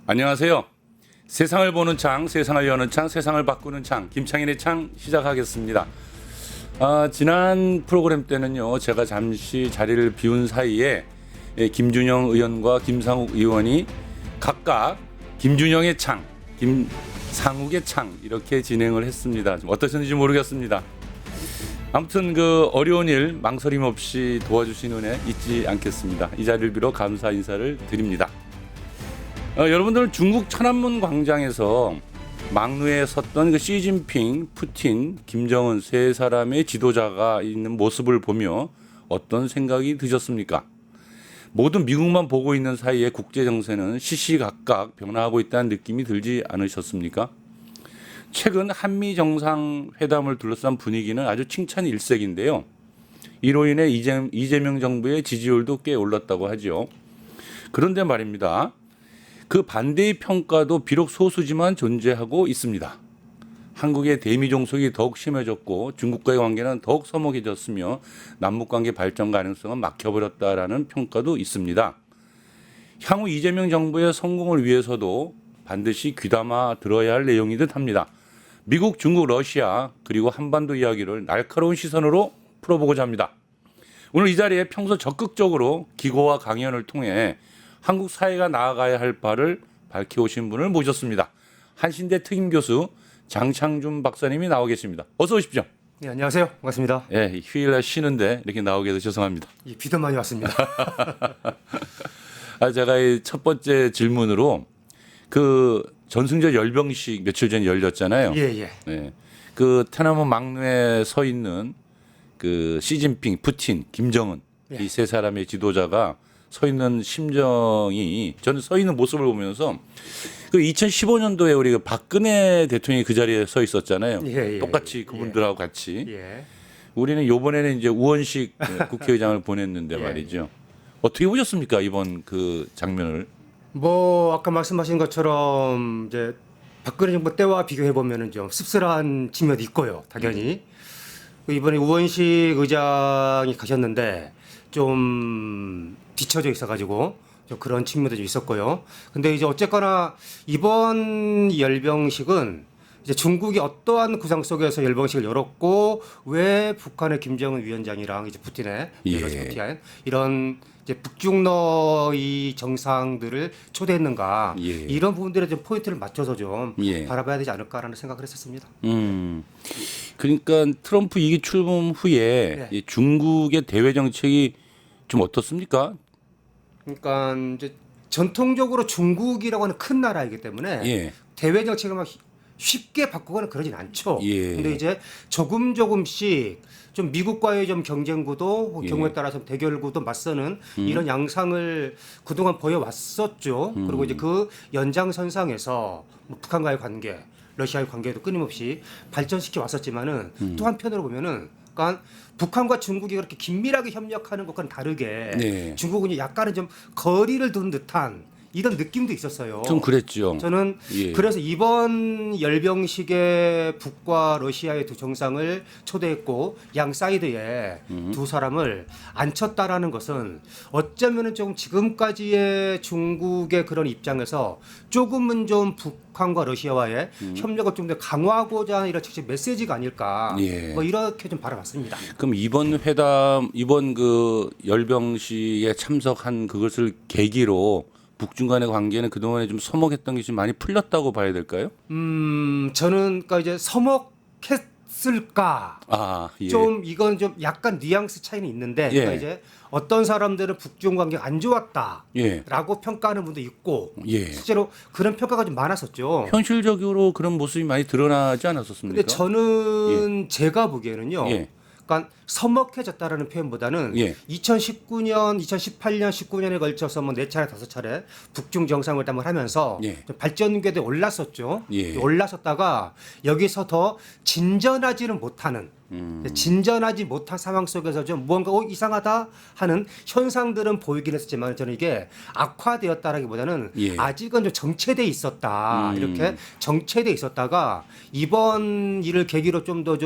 안녕하세요. 세상을 보는 창, 세상을 여는 창, 세상을 바꾸는 창, 김창인의 창 시작하겠습니다. 지난 프로그램 때는요, 제가 잠시 자리를 비운 사이에 김준영 의원과 김상욱 의원이 각각 김준영의 창, 김상욱의 창 이렇게 진행을 했습니다. 좀 어떠셨는지 모르겠습니다. 아무튼 그 어려운 일 망설임 없이 도와주신 은혜 잊지 않겠습니다. 이 자리를 빌어 감사 인사를 드립니다. 여러분들은 중국 천안문 광장에서 막루에 섰던 그 시진핑, 푸틴, 김정은 세 사람의 지도자가 있는 모습을 보며 어떤 생각이 드셨습니까? 모두 미국만 보고 있는 사이에 국제 정세는 시시각각 변화하고 있다는 느낌이 들지 않으셨습니까? 최근 한미 정상회담을 둘러싼 분위기는 아주 칭찬 일색인데요. 이로 인해 이재명 정부의 지지율도 꽤 올랐다고 하죠. 그런데 말입니다. 그 반대의 평가도 비록 소수지만 존재하고 있습니다. 한국의 대미 종속이 더욱 심해졌고 중국과의 관계는 더욱 서먹해졌으며 남북관계 발전 가능성은 막혀버렸다라는 평가도 있습니다. 향후 이재명 정부의 성공을 위해서도 반드시 귀담아 들어야 할 내용이 듯합니다. 미국, 중국, 러시아 그리고 한반도 이야기를 날카로운 시선으로 풀어보고자 합니다. 오늘 이 자리에 평소 적극적으로 기고와 강연을 통해 한국 사회가 나아가야 할 바를 밝혀오신 분을 모셨습니다. 한신대 특임교수 장창준 박사님이 나오 계십니다. 어서 오십시오. 네, 안녕하세요. 반갑습니다. 예, 휴일날 쉬는데 이렇게 나오게 해서 죄송합니다. 비도 많이 왔습니다. 제가 이 첫 번째 질문으로 그 전승절 열병식 며칠 전에 열렸잖아요. 예. 네, 그天安문 막루에 서 있는 그 시진핑, 푸틴, 김정은 예. 이 세 사람의 지도자가 서 있는 심정이 저는 서 있는 모습을 보면서 그 2015년도에 우리 박근혜 대통령이 그 자리에 서 있었잖아요. 똑같이 그분들하고 같이. 우리는 이번에는 이제 우원식 국회의장을 보냈는데 말이죠. 어떻게 보셨습니까 이번 그 장면을? 뭐 아까 말씀하신 것처럼 이제 박근혜 정부 때와 비교해 보면은 좀 씁쓸한 측면도 있고요. 당연히 이번에 우원식 의장이 가셨는데 좀 뒤처져 있어가지고 좀 그런 측면도 좀 있었고요. 근데 이제 어쨌거나 이번 열병식은 이제 중국이 어떠한 구상 속에서 열병식을 열었고 왜 북한의 김정은 위원장이랑 이제 푸틴의 푸틴 이런 이제 북중러의 정상들을 초대했는가 이런 부분들에 좀 포인트를 맞춰서 좀 바라봐야 되지 않을까라는 생각을 했었습니다. 그러니까 트럼프 2기 출범 후에 이 중국의 대외 정책이 좀 어떻습니까? 그러니까 이제 전통적으로 중국이라고 하는 큰 나라이기 때문에 대외 정책을 막 쉽게 바꾸거나 그러진 않죠. 근데 이제 조금씩 좀 미국과의 좀 경쟁 구도, 경우에 따라서 대결 구도 맞서는 이런 양상을 그동안 보여왔었죠. 그리고 이제 그 연장선상에서 뭐 북한과의 관계, 러시아의 관계도 끊임없이 발전시켜 왔었지만은 또 한편으로 보면은 그러니까 북한과 중국이 그렇게 긴밀하게 협력하는 것과는 다르게 중국은 약간은 좀 거리를 둔 듯한 이런 느낌도 있었어요. 좀 그랬죠. 저는 그래서 이번 열병식에 북과 러시아의 두 정상을 초대했고 양 사이드에 두 사람을 앉혔다라는 것은 어쩌면은 좀 지금까지의 중국의 그런 입장에서 조금은 좀 북한과 러시아와의 협력을 좀 더 강화하고자 하는 이런 직접 메시지가 아닐까 뭐 이렇게 좀 바라봤습니다. 그럼 이번 회담, 이번 그 열병식에 참석한 그것을 계기로 북중 간의 관계는 그동안에 좀 서먹했던 게 좀 많이 풀렸다고 봐야 될까요? 저는 그러니까 이제 서먹했을까? 좀 이건 좀 약간 뉘앙스 차이는 있는데 그러니까 이제 어떤 사람들은 북중 관계가 안 좋았다라고 평가하는 분도 있고 실제로 그런 평가가 좀 많았었죠. 현실적으로 그런 모습이 많이 드러나지 않았었습니까? 근데 저는 제가 보기에는요. 그러니까 서먹해졌다라는 표현보다는 2019년, 2018년, 19년에 걸쳐서 뭐 4차례, 5차례 북중 정상회담을 하면서 좀 발전궤도에 올랐었죠. 올라섰다가 여기서 더 진전하지는 못하는 진전하지 못한 상황 속에서 좀 무언가 이상하다 하는 현상들은 보이긴 했었지만 저는 이게 악화되었다라기보다는 아직은 좀 정체돼 있었다 이렇게 정체돼 있었다가 이번 일을 계기로 좀 더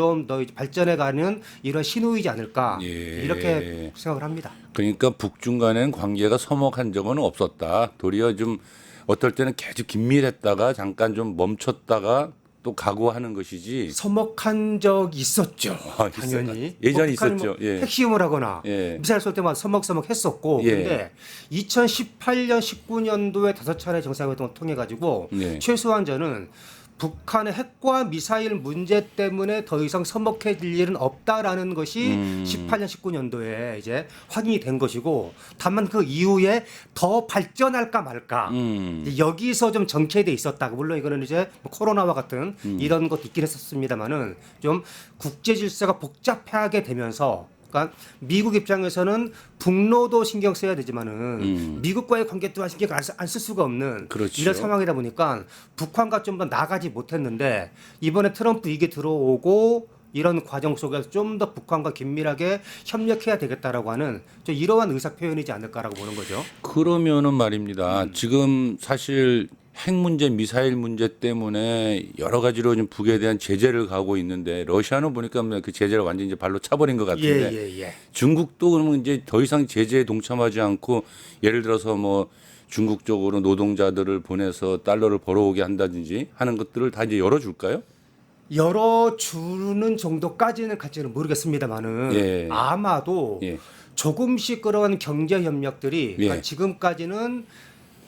발전해가는 이런 신호이지 않을까 이렇게 생각을 합니다. 그러니까 북중 간에는 관계가 서먹한 적은 없었다. 도리어 좀 어떨 때는 계속 긴밀했다가 잠깐 좀 멈췄다가 또 가고하는 것이지. 서먹한 적 있었죠. 당연히. 예전에 북한이 있었죠. 예. 핵시험을 하거나 예. 미사일 쏠 때만 서먹서먹했었고 예. 그런데 2018년 19년도에 5차례 정상회담을 통해 가지고 예. 최소한 저는 북한의 핵과 미사일 문제 때문에 더 이상 서먹해질 일은 없다라는 것이 18년 19년도에 이제 확인이 된 것이고 다만 그 이후에 더 발전할까 말까 이제 여기서 좀 정체돼 있었다. 물론 이거는 이제 뭐 코로나와 같은 이런 것도 있긴 했었습니다만은 좀 국제 질서가 복잡하게 되면서 그러니까 미국 입장에서는 북로도 신경 써야 되지만은 미국과의 관계 또한 신경 안 쓸 수가 없는 그렇죠. 이런 상황이다 보니까 북한과 좀 더 나가지 못했는데 이번에 트럼프 이게 들어오고 이런 과정 속에서 좀 더 북한과 긴밀하게 협력해야 되겠다라고 하는 좀 이러한 의사 표현이지 않을까라고 보는 거죠. 그러면은 말입니다. 지금 사실 핵 문제, 미사일 문제 때문에 여러 가지로 좀 북에 대한 제재를 가고 있는데 러시아는 보니까 그 제재를 완전히 이제 발로 차버린 것 같은데 예. 중국도 그러면 이제 더 이상 제재에 동참하지 않고 예를 들어서 뭐 중국 쪽으로 노동자들을 보내서 달러를 벌어오게 한다든지 하는 것들을 다 이제 열어줄까요? 열어주는 정도까지는 갈지는 모르겠습니다만은 예. 아마도 예. 조금씩 그러한 경제 협력들이 그러니까 예. 지금까지는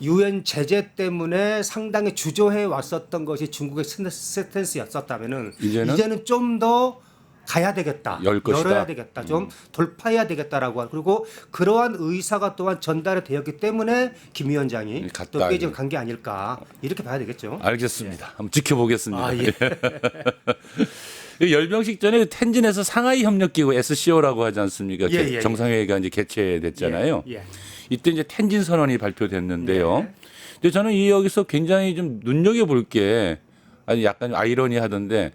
유엔 제재 때문에 상당히 주저해 왔었던 것이 중국의 스탠스였었다면은 이제는 좀 더 가야 되겠다. 열 것이다. 열어야 되겠다. 좀 돌파해야 되겠다라고 하고 그리고 그러한 의사가 또한 전달이 되었기 때문에 김 위원장이 갔다 또 깨지고 간 게 아닐까 이렇게 봐야 되겠죠. 알겠습니다. 한번 지켜보겠습니다. 아, 예. 열병식 전에 텐진에서 상하이 협력기구 SCO라고 하지 않습니까? 예. 정상회의가 이제 개최됐잖아요. 예. 이때 이제 텐진 선언이 발표됐는데요. 네. 근데 저는 이 여기서 굉장히 좀 눈여겨볼 게 아니 약간 아이러니하던데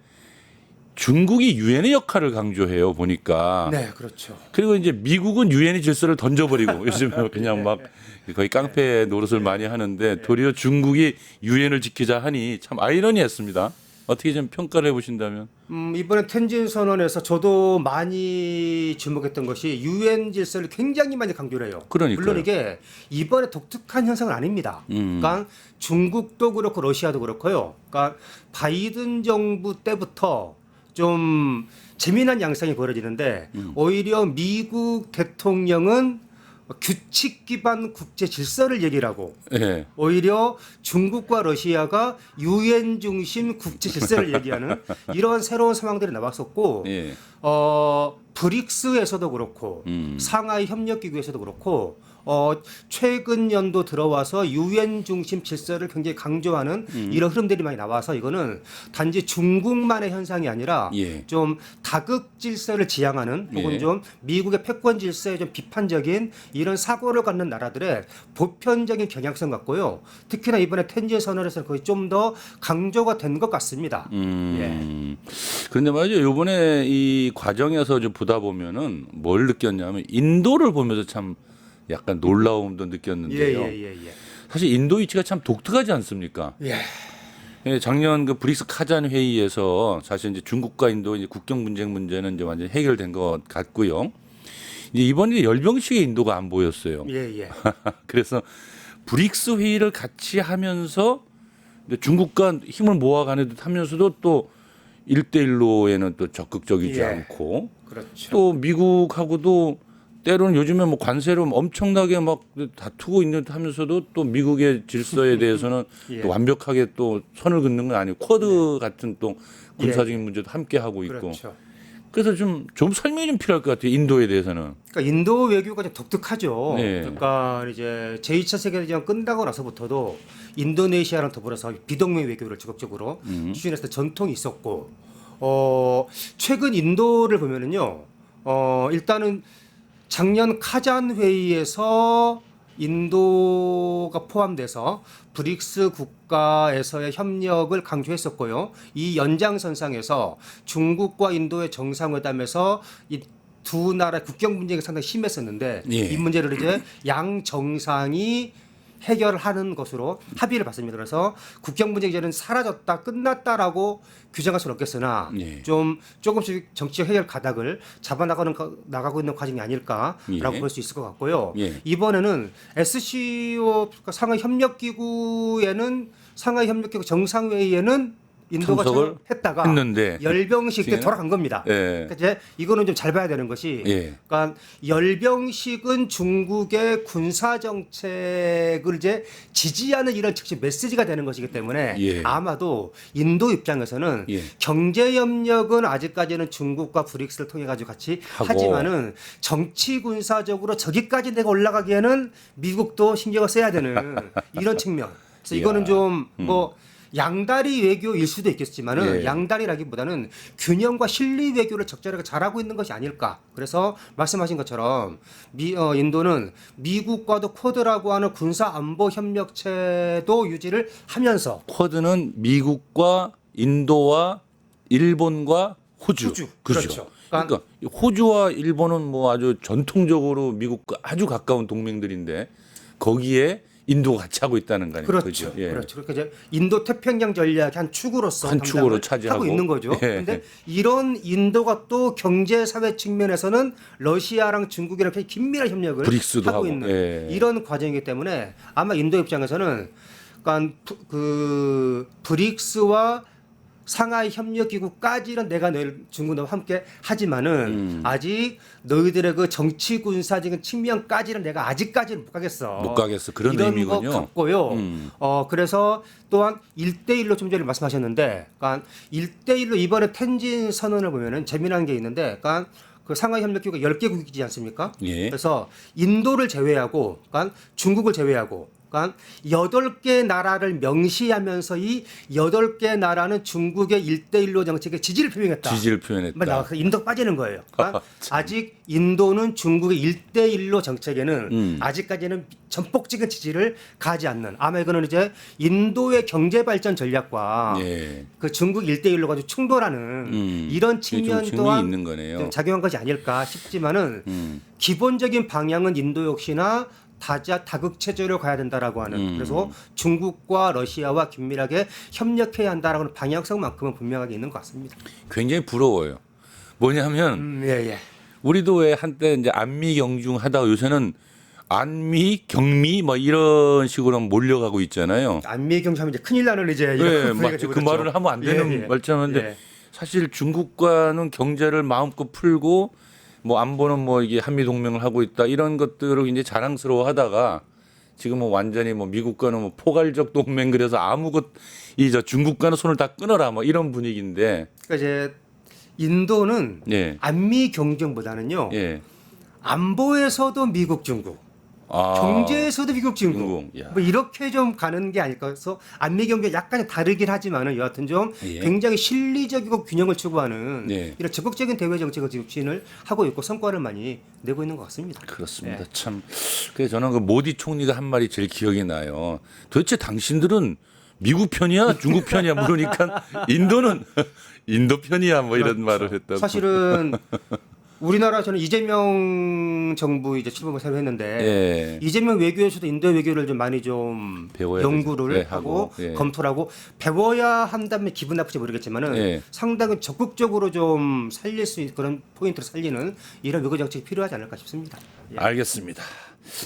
중국이 유엔의 역할을 강조해요 보니까. 네, 그렇죠. 그리고 이제 미국은 유엔의 질서를 던져버리고 요즘에 그냥 막 거의 깡패 노릇을 많이 하는데 도리어 중국이 유엔을 지키자 하니 참 아이러니했습니다. 어떻게 좀 평가를 해보신다면? 이번에 텐진 선언에서 저도 많이 주목했던 것이 유엔 질서를 굉장히 많이 강조를 해요. 그러니까요. 물론 이게 이번에 독특한 현상은 아닙니다. 그러니까 중국도 그렇고 러시아도 그렇고요. 그러니까 바이든 정부 때부터 좀 재미난 양상이 벌어지는데 오히려 미국 대통령은 규칙 기반 국제 질서를 얘기를 하고 예. 오히려 중국과 러시아가 유엔 중심 국제 질서를 얘기하는 이런 새로운 상황들이 나왔었고 예. 브릭스에서도 그렇고 상하이 협력기구에서도 그렇고 최근 연도 들어와서 유엔 중심 질서를 굉장히 강조하는 이런 흐름들이 많이 나와서 이거는 단지 중국만의 현상이 아니라 예. 좀 다극 질서를 지향하는 혹은 예. 좀 미국의 패권 질서에 좀 비판적인 이런 사고를 갖는 나라들의 보편적인 경향성 같고요. 특히나 이번에 텐진 선언에서 거의 좀 더 강조가 된 것 같습니다. 예. 그런데 말이죠. 요번에 이 과정에서 좀 보다 보면은 뭘 느꼈냐면 인도를 보면서 참 약간 놀라움도 느꼈는데요. 예. 사실 인도 위치가 참 독특하지 않습니까? 예. 예, 작년 그 브릭스 카잔 회의에서 사실 이제 중국과 인도 이제 국경 분쟁 문제는 이제 완전히 해결된 것 같고요. 이제 이번에 열병식에 인도가 안 보였어요. 예. 그래서 브릭스 회의를 같이 하면서 중국과 힘을 모아가는 듯 하면서도 또 1대1로에는 또 적극적이지 예. 않고 그렇죠. 또 미국하고도 때로는 요즘에 뭐 관세로 엄청나게 막 다투고 있는 듯 하면서도 또 미국의 질서에 대해서는 예. 또 완벽하게 또 선을 긋는 건 아니고 쿼드 같은 또 군사적인 문제도 함께 하고 있고 그렇죠. 그래서 좀 설명이 좀 필요할 것 같아요. 인도에 대해서는. 그러니까 인도 외교가 좀 독특하죠. 네. 그러니까 이제 제2차 세계대전 끝나고 나서부터도 인도네시아랑 더불어서 비동맹 외교를 적극적으로 추진했을 때 전통이 있었고, 최근 인도를 보면은요, 일단은 작년 카잔 회의에서 인도가 포함돼서 브릭스 국가에서의 협력을 강조했었고요. 이 연장선상에서 중국과 인도의 정상회담에서 이 두 나라 국경 분쟁이 상당히 심했었는데 예. 이 문제를 이제 양 정상이 해결하는 것으로 합의를 봤습니다. 그래서 국경 문제 이제는 사라졌다, 끝났다라고 규정할 수는 없겠으나 예. 좀 조금씩 정치적 해결 가닥을 나가고 있는 과정이 아닐까라고 예. 볼 수 있을 것 같고요. 예. 이번에는 SCO 상하이 협력기구에는 상하이 협력기구 정상회의에는 인도가 참석을 했다가 했는데 열병식 때 지금? 돌아간 겁니다. 예. 그러니까 이제 이거는 좀 잘 봐야 되는 것이, 예. 그러니까 열병식은 중국의 군사 정책을 이제 지지하는 이런 즉시 메시지가 되는 것이기 때문에 예. 아마도 인도 입장에서는 예. 경제 협력은 아직까지는 중국과 브릭스를 통해 가지고 같이 하고. 하지만은 정치 군사적으로 저기까지 내가 올라가기에는 미국도 신경을 써야 되는 이런 측면. 그래서 이거는 이야. 좀 뭐 양다리 외교일 수도 있겠지만은 예. 양다리라기보다는 균형과 실리 외교를 적절하게 잘하고 있는 것이 아닐까. 그래서 말씀하신 것처럼 인도는 미국과도 쿼드라고 하는 군사 안보 협력체도 유지를 하면서 쿼드는 미국과 인도와 일본과 호주. 호주. 그죠? 그렇죠. 그러니까 호주와 일본은 뭐 아주 전통적으로 미국과 아주 가까운 동맹들인데 거기에 인도가 같이 하고 있다는 거 아니에요? 그렇죠. 예. 그렇죠. 그러니까 이제 인도 태평양 전략의 한 축으로서 한 축으로 담당을 차지하고. 하고 있는 거죠. 예. 그런데 이런 인도가 또 경제 사회 측면에서는 러시아랑 중국이랑 굉장히 긴밀한 협력을 브릭스도 하고. 있는 예. 이런 과정이기 때문에 아마 인도 입장에서는 그러니까 그 브릭스와 상하이 협력기구까지는 내가 너희 중국과 함께 하지만은 아직 너희들의 그 정치 군사적인 측면까지는 내가 아직까지는 못 가겠어. 못 가겠어. 그런 이런 의미군요. 것 같고요. 그래서 또한 1대1로 좀 전에 말씀하셨는데, 그러니까 1대1로 이번에 텐진 선언을 보면은 재미난 게 있는데, 그러니까 그 상하이 협력기구가 10개국이지 않습니까? 예. 그래서 인도를 제외하고, 그러니까 중국을 제외하고, 그러니까 8개 나라를 명시하면서 이 8개 나라는 중국의 1대1로 정책에 지지를 표명했다. 지지를 표현했다. 나와서 인도 빠지는 거예요. 그러니까 아직 인도는 중국의 1대1로 정책에는 아직까지는 전폭적인 지지를 가지 않는, 아마 이거는 이제 인도의 경제 발전 전략과 예. 그 중국 1대1로 가지고 충돌하는 이런 좀 측면 증명이 또한 있는 거네요. 좀 작용한 것이 아닐까 싶지만은 기본적인 방향은 인도 역시나 다극 체제로 가야 된다라고 하는, 그래서 중국과 러시아와 긴밀하게 협력해야 한다라고 하는 방향성만큼은 분명하게 있는 것 같습니다. 굉장히 부러워요. 뭐냐면 예, 예. 우리도 왜 한때 이제 안미 경중 하다가 요새는 안미 경미 뭐 이런 식으로 몰려가고 있잖아요. 안미 경제하면 이제 큰일 나는 이제 네, 이런 분위기가 맞죠. 그 되고 말을 하면 안 되는 예, 예. 말씀인데 예. 사실 중국과는 경제를 마음껏 풀고 뭐 안보는 뭐 이게 한미 동맹을 하고 있다 이런 것들을 이제 자랑스러워하다가 지금은 완전히 뭐 미국과는 뭐 포괄적 동맹 그래서 아무것 이 저 중국과는 손을 다 끊어라 뭐 이런 분위기인데 그러니까 이제 인도는 예. 안미 경쟁보다는요 예. 안보에서도 미국 중국, 아. 경제에서도 미국 중국, 중국. 야. 뭐 이렇게 좀 가는 게 아닐까. 그래서 안미 경제 약간 다르긴 하지만은 여하튼 좀 예. 굉장히 실리적이고 균형을 추구하는 예. 이런 적극적인 대외 정책을 지금 추진을 하고 있고 성과를 많이 내고 있는 것 같습니다. 그렇습니다. 예. 참. 그래서 저는 그 모디 총리가 한 말이 제일 기억이 나요. 도대체 당신들은 미국 편이야, 중국 편이야 물으니까 인도는 인도 편이야 뭐 이런 말을 했다고. 사실은 우리나라 저는 이재명 정부 이제 출범을 새로 했는데 예. 이재명 외교에서도 인도 외교를 좀 많이 좀 배워야 연구를 되죠. 네, 하고 하고, 예. 검토를 하고 배워야 한다면 기분 나쁠지 모르겠지만은 예. 상당히 적극적으로 좀 살릴 수 있는 그런 포인트를 살리는 이런 외교 정책이 필요하지 않을까 싶습니다. 예. 알겠습니다.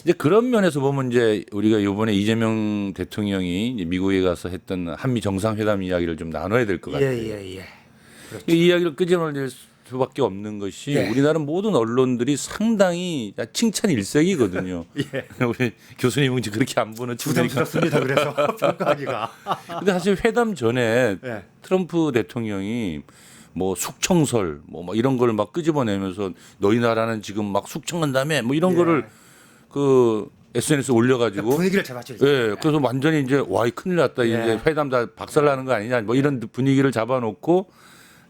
이제 그런 면에서 보면 이제 우리가 이번에 이재명 대통령이 이제 미국에 가서 했던 한미 정상회담 이야기를 좀 나눠야 될 것 같아요. 예. 그렇죠. 이 이야기를 끄집어낼 수밖에 없는 것이 예. 우리나라 모든 언론들이 상당히 칭찬 일색이거든요. 예. 우리 교수님은 이제 그렇게 안 보는 친구니까. 부담스럽습니다. 그래서 평가하기가. 근데 사실 회담 전에 예. 트럼프 대통령이 뭐 숙청설 뭐 이런 걸 막 끄집어내면서 너희 나라는 지금 막 숙청한다며 뭐 이런 예. 거를 그 SNS에 올려가지고 분위기를 잡았죠. 예, 그래서 완전히 이제 와, 큰일 났다. 예. 이제 회담 다 박살나는 거 아니냐. 뭐 이런 분위기를 잡아놓고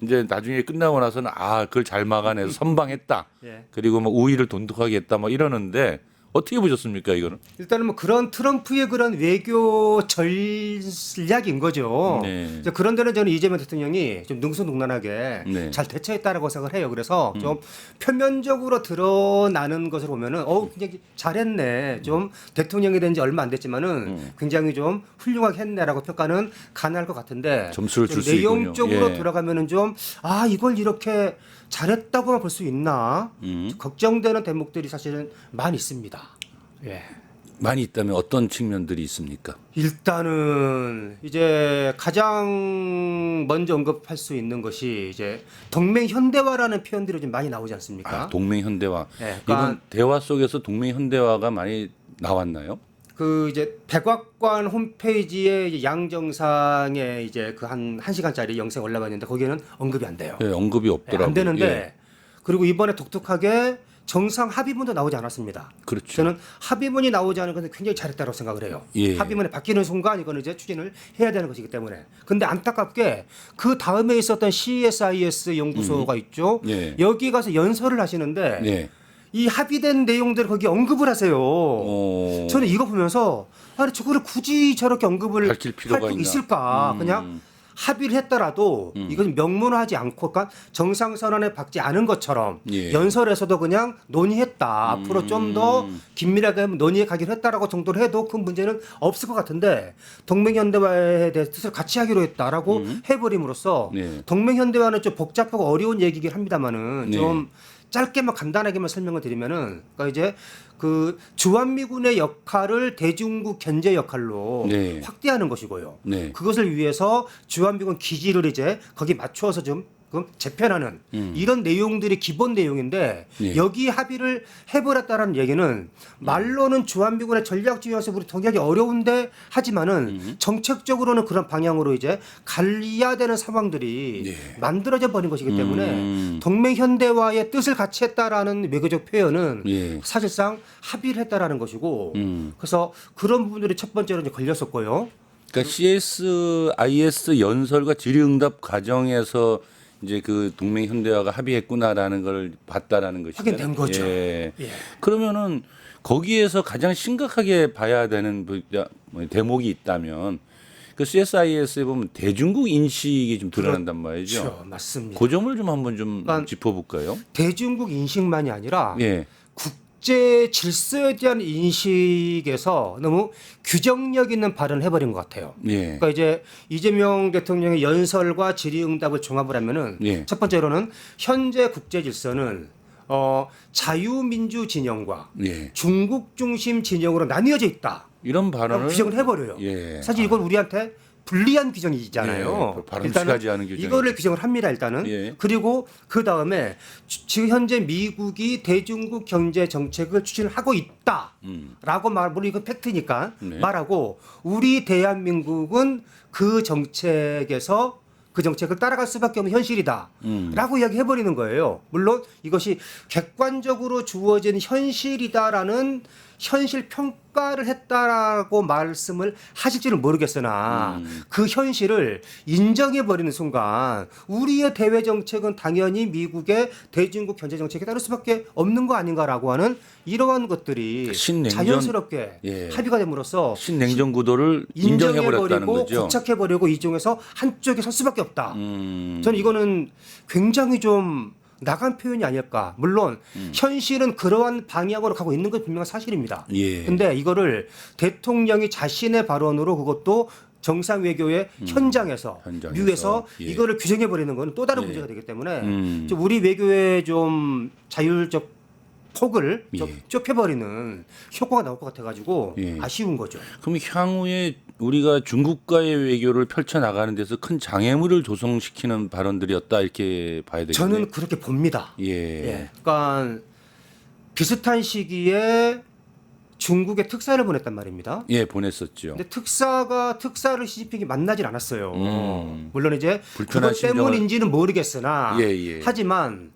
이제 나중에 끝나고 나서는 아, 그걸 잘 막아내서 선방했다. 예. 그리고 뭐 우위를 돈독하게 했다. 뭐 이러는데 어떻게 보셨습니까 이거는? 일단은 뭐 그런 트럼프의 그런 외교 전략인 거죠. 네. 이제 그런 데는 저는 이재명 대통령이 좀 능수능란하게 네. 잘 대처했다라고 생각을 해요. 그래서 좀 표면적으로 드러나는 것을 보면은 굉장히 잘했네. 좀 대통령이 된 지 얼마 안 됐지만은 굉장히 좀 훌륭하게 했네라고 평가는 가능할 것 같은데 점수를 좀 줄 수 있군요. 내용적으로 예. 들어가면은 좀 이걸 이렇게 잘했다고만 볼 수 있나 걱정되는 대목들이 사실은 많이 있습니다. 예. 많이 있다면 어떤 측면들이 있습니까? 일단은 이제 가장 먼저 언급할 수 있는 것이 이제 동맹 현대화라는 표현들이 좀 많이 나오지 않습니까? 동맹 현대화. 예, 이번 그러니까 대화 속에서 동맹 현대화가 많이 나왔나요? 그 이제 백악관 홈페이지에 이제 양정상에 이제 그 한 1시간짜리 영상 올라가 있는데 거기에는 언급이 안 돼요. 예, 언급이 예, 없더라고요. 안 되는데 예, 그리고 이번에 독특하게 정상 합의문도 나오지 않았습니다. 그렇죠. 저는 합의문이 나오지 않은 것은 굉장히 잘했다고 생각을 해요. 예. 합의문이 바뀌는 순간 이거는 이제 추진을 해야 되는 것이기 때문에. 근데 안타깝게 그 다음에 있었던 CSIS 연구소가 있죠. 예. 여기 가서 연설을 하시는데 예. 이 합의된 내용들을 거기 언급을 하세요. 저는 이거 보면서 아니 저거를 굳이 저렇게 언급을 밝힐 필요가 있나? 있을까? 그냥 합의를 했더라도 이건 명문화하지 않고 그러니까 정상선언에 박지 않은 것처럼 예. 연설에서도 그냥 논의했다. 앞으로 좀 더 긴밀하게 논의해 가기로 했다라고 정도로 해도 큰 문제는 없을 것 같은데 동맹현대화에 대해 뜻을 같이 하기로 했다라고 해버림으로써 네. 동맹현대화는 좀 복잡하고 어려운 얘기긴 합니다만은 네. 좀 짧게만 간단하게만 설명을 드리면은 그러니까 이제 그 주한미군의 역할을 대중국 견제 역할로 네. 확대하는 것이고요. 네. 그것을 위해서 주한미군 기지를 이제 거기 맞추어서 좀 재편하는 이런 내용들이 기본 내용인데 네. 여기 합의를 해버렸다라는 얘기는 말로는 주한미군의 전략 지휘에서 우리 동의하기 어려운데 하지만은 정책적으로는 그런 방향으로 이제 갈려야 되는 상황들이 네. 만들어져 버린 것이기 때문에 동맹 현대화의 뜻을 같이 했다라는 외교적 표현은 예. 사실상 합의를 했다라는 것이고 그래서 그런 부분들이 첫 번째로 이제 걸렸었고요. 그러니까 CSIS 연설과 질의응답 과정에서 이제 그 동맹 현대화가 합의했구나라는 걸 봤다라는 것이죠. 확인된 거죠. 예. 예. 그러면은 거기에서 가장 심각하게 봐야 되는 대목이 있다면 그 CSIS에 보면 대중국 인식이 좀 드러난단 말이죠. 그렇죠. 맞습니다. 그 점을 좀 한번 좀 그러니까 짚어볼까요? 대중국 인식만이 아니라 예. 국제 질서에 대한 인식에서 너무 규정력 있는 발언을 해버린 것 같아요. 예. 그러니까 이제 이재명 대통령의 연설과 질의응답을 종합을 하면은 예. 첫 번째로는 현재 국제 질서는 자유민주 진영과 예. 중국 중심 진영으로 나뉘어져 있다. 이런 발언을 규정을 해버려요. 예. 사실 이건 우리한테 불리한 규정이잖아요. 예, 바람직하지 않은 규정이죠. 이거를 규정을 합니다. 일단은. 예. 그리고 그 다음에 지금 현재 미국이 대중국 경제 정책을 추진하고 있다라고 물론 이거 팩트니까 네. 말하고 우리 대한민국은 그 정책에서 그 정책을 따라갈 수밖에 없는 현실이다라고 이야기해버리는 거예요. 물론 이것이 객관적으로 주어진 현실이다라는 현실 평가를 했다라고 말씀을 하실지는 모르겠으나 그 현실을 인정해버리는 순간 우리의 대외 정책은 당연히 미국의 대중국 경제 정책에 따를 수밖에 없는 거 아닌가라고 하는 이러한 것들이 자연스럽게 예. 합의가 됨으로써 신냉전 구도를 인정해버렸다는 인정해버리고 거죠. 고착해버리고 이 중에서 한쪽에 설 수밖에 없다. 저는 이거는 굉장히 좀 나간 표현이 아닐까. 물론 현실은 그러한 방향으로 가고 있는 건 분명한 사실입니다. 예. 근데 이거를 대통령이 자신의 발언으로 그것도 정상 외교의 현장에서 뮤에서 예. 이거를 규정해 버리는 건 또 다른 예. 문제가 되기 때문에 좀 우리 외교의 좀 자율적 폭을 좀 예. 좁혀버리는 효과가 나올 것 같아가지고 예. 아쉬운 거죠. 그럼 향후에 우리가 중국과의 외교를 펼쳐 나가는 데서 큰 장애물을 조성시키는 발언들이었다 이렇게 봐야 되겠네요. 저는 그렇게 봅니다. 예. 예. 그러니까 비슷한 시기에 중국에 특사를 보냈단 말입니다. 예, 보냈었죠. 근데 특사를 시진핑이 만나질 않았어요. 물론 이제 불편한 그것 때문인지는 모르겠으나 예, 예. 하지만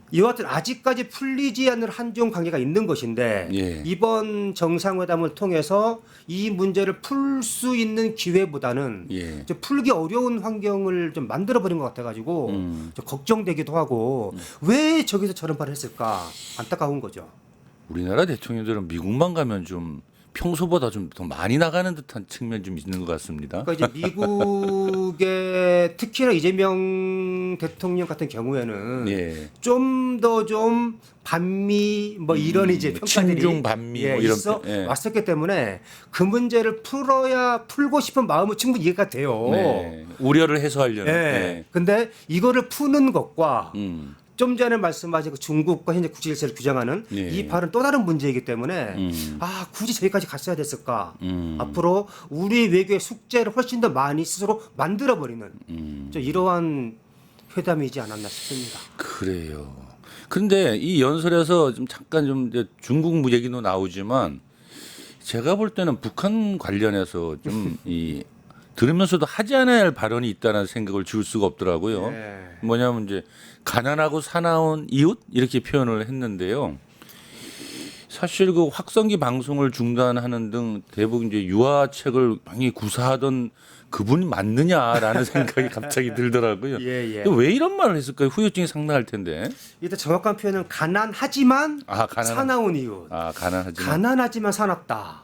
이와 같은 아직까지 풀리지 않는 한중 관계가 있는 것인데 예. 이번 정상회담을 통해서 이 문제를 풀 수 있는 기회보다는 예. 좀 풀기 어려운 환경을 좀 만들어 버린 것 같아가지고 좀 걱정되기도 하고 왜 저기서 저런 말을 했을까 안타까운 거죠. 우리나라 대통령들은 미국만 가면 좀 평소보다 좀 더 많이 나가는 듯한 측면이 좀 있는 것 같습니다. 그러니까 이제 미국의 특히나 이재명 대통령 같은 경우에는 예. 좀 더 좀 반미 뭐 이런 이제 평가들이 친중 반미 뭐 이런 있어 예. 왔었기 때문에 그 문제를 풀고 싶은 마음은 충분히 이해가 돼요. 네. 우려를 해소하려는. 예. 네. 근데 이거를 푸는 것과 음. 좀 전에 말씀하신 그 중국과 현재 국제질서를 규정하는 예. 이 발은 또 다른 문제이기 때문에 음. 굳이 저기까지 갔어야 됐을까? 음. 앞으로 우리 외교의 숙제를 훨씬 더 많이 스스로 만들어버리는 이러한 회담이지 않았나 싶습니다. 그래요. 그런데 이 연설에서 좀 잠깐 좀 이제 중국 얘기도 나오지만 제가 볼 때는 북한 관련해서 좀 이 들으면서도 하지 않아야 할 발언이 있다는 생각을 지울 수가 없더라고요. 네. 뭐냐면 이제 가난하고 사나운 이웃 이렇게 표현을 했는데요. 사실 그 확성기 방송을 중단하는 등 대부분 이제 유화책을 많이 구사하던 그분이 맞느냐라는 생각이 갑자기 들더라고요. 예, 예. 왜 이런 말을 했을까요? 후유증이 상당할 텐데. 일단 정확한 표현은 가난하지만 사나운 이웃. 가난하지만. 가난하지만 사납다.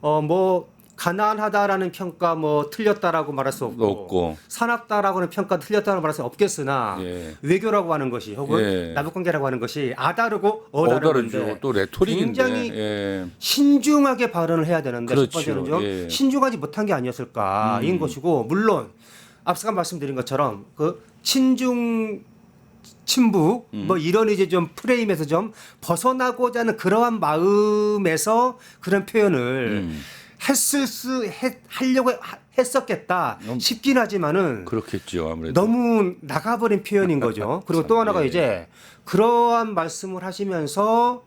뭐 가난하다라는 평가 뭐 틀렸다라고 말할 수 없고, 사납다라고는 평가 틀렸다고 말할 수 없겠으나 예. 외교라고 하는 것이 혹은 예. 남북관계라고 하는 것이 아다르고 어다르죠. 어다른데 또 레토릭인데. 굉장히 예. 신중하게 발언을 해야 되는데 그렇죠. 첫 번째는 좀 예. 신중하지 못한 게 아니었을까인 것이고 물론 앞서 말씀드린 것처럼 그 친중 친북 뭐 이런 이제 좀 프레임에서 좀 벗어나고자 하는 그러한 마음에서 그런 표현을 하려고 했었겠다 싶긴 하지만은 그렇겠죠. 아무래도. 너무 나가버린 표현인 거죠. 그리고 또 하나가 예. 이제 그러한 말씀을 하시면서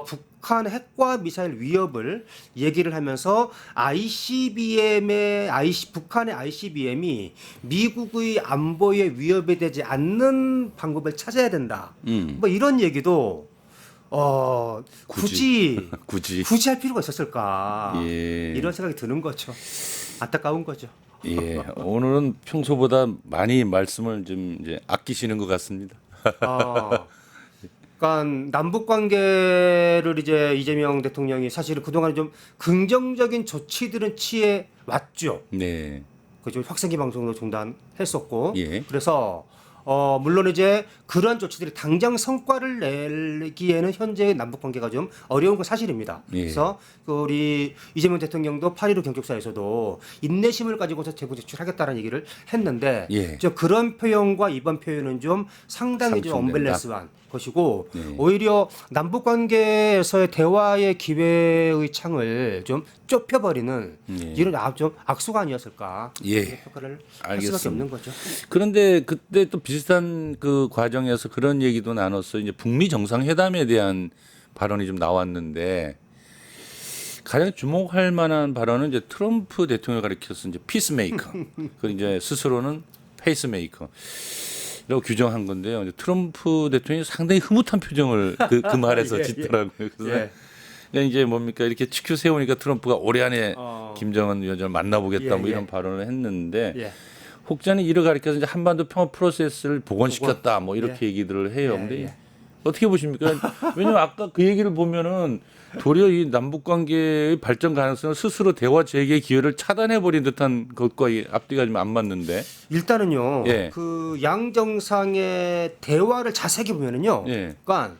북한 핵과 미사일 위협을 얘기를 하면서 북한의 ICBM이 미국의 안보에 위협이 되지 않는 방법을 찾아야 된다. 뭐 이런 얘기도 굳이 할 필요가 있었을까? 예. 이런 생각이 드는 거죠. 안타까운 거죠. 예. 오늘은 평소보다 많이 말씀을 좀 이제 아끼시는 것 같습니다. 그러니까 남북 관계를 이제 이재명 대통령이 사실은 그동안 좀 긍정적인 조치들은 취해 왔죠. 네. 그죠. 확성기 방송도 중단했었고. 예. 그래서 물론 이제 그런 조치들이 당장 성과를 내기에는 현재의 남북 관계가 좀 어려운 건 사실입니다. 예. 그래서 그 우리 이재명 대통령도 8.15 경축사에서도 인내심을 가지고서 제보 제출하겠다는 얘기를 했는데 예. 그런 표현과 이번 표현은 좀 상당히 좀 상충된다. 언밸런스한 것이고 예. 오히려 남북 관계에서의 대화의 기회의 창을 좀 좁혀버리는 예. 이런 좀 악수가 아니었을까 예. 이런 평가를 할 알겠습니다. 수밖에 없는 거죠. 그런데 그때 또 비슷한 그 과정에서 그런 얘기도 나눴어요. 이제 북미 정상회담에 대한 발언이 좀 나왔는데 가장 주목할 만한 발언은 이제 트럼프 대통령을 가리켜서 이제 피스메이커. 그 이제 스스로는 페이스메이커. 라고 규정한 건데요. 이제 트럼프 대통령이 상당히 흐뭇한 표정을 그 말에서 예, 짓더라고요. 그래서 예. 그러니까 이제 뭡니까 이렇게 치켜 세우니까 트럼프가 올해 안에 김정은 위원장을 만나보겠다 예, 뭐 이런 예. 발언을 했는데 예. 혹자는 이를 가리켜서 이제 한반도 평화 프로세스를 복원시켰다 뭐 이렇게 얘기들을 해요. 근데 예. 어떻게 보십니까? 왜냐면 아까 그 얘기를 보면은 도리어 이 남북 관계의 발전 가능성을 스스로 대화 재개 기회를 차단해 버린 듯한 것과 앞뒤가 좀 안 맞는데. 일단은요. 예. 그 양 정상의 대화를 자세히 보면은요. 예. 그러니까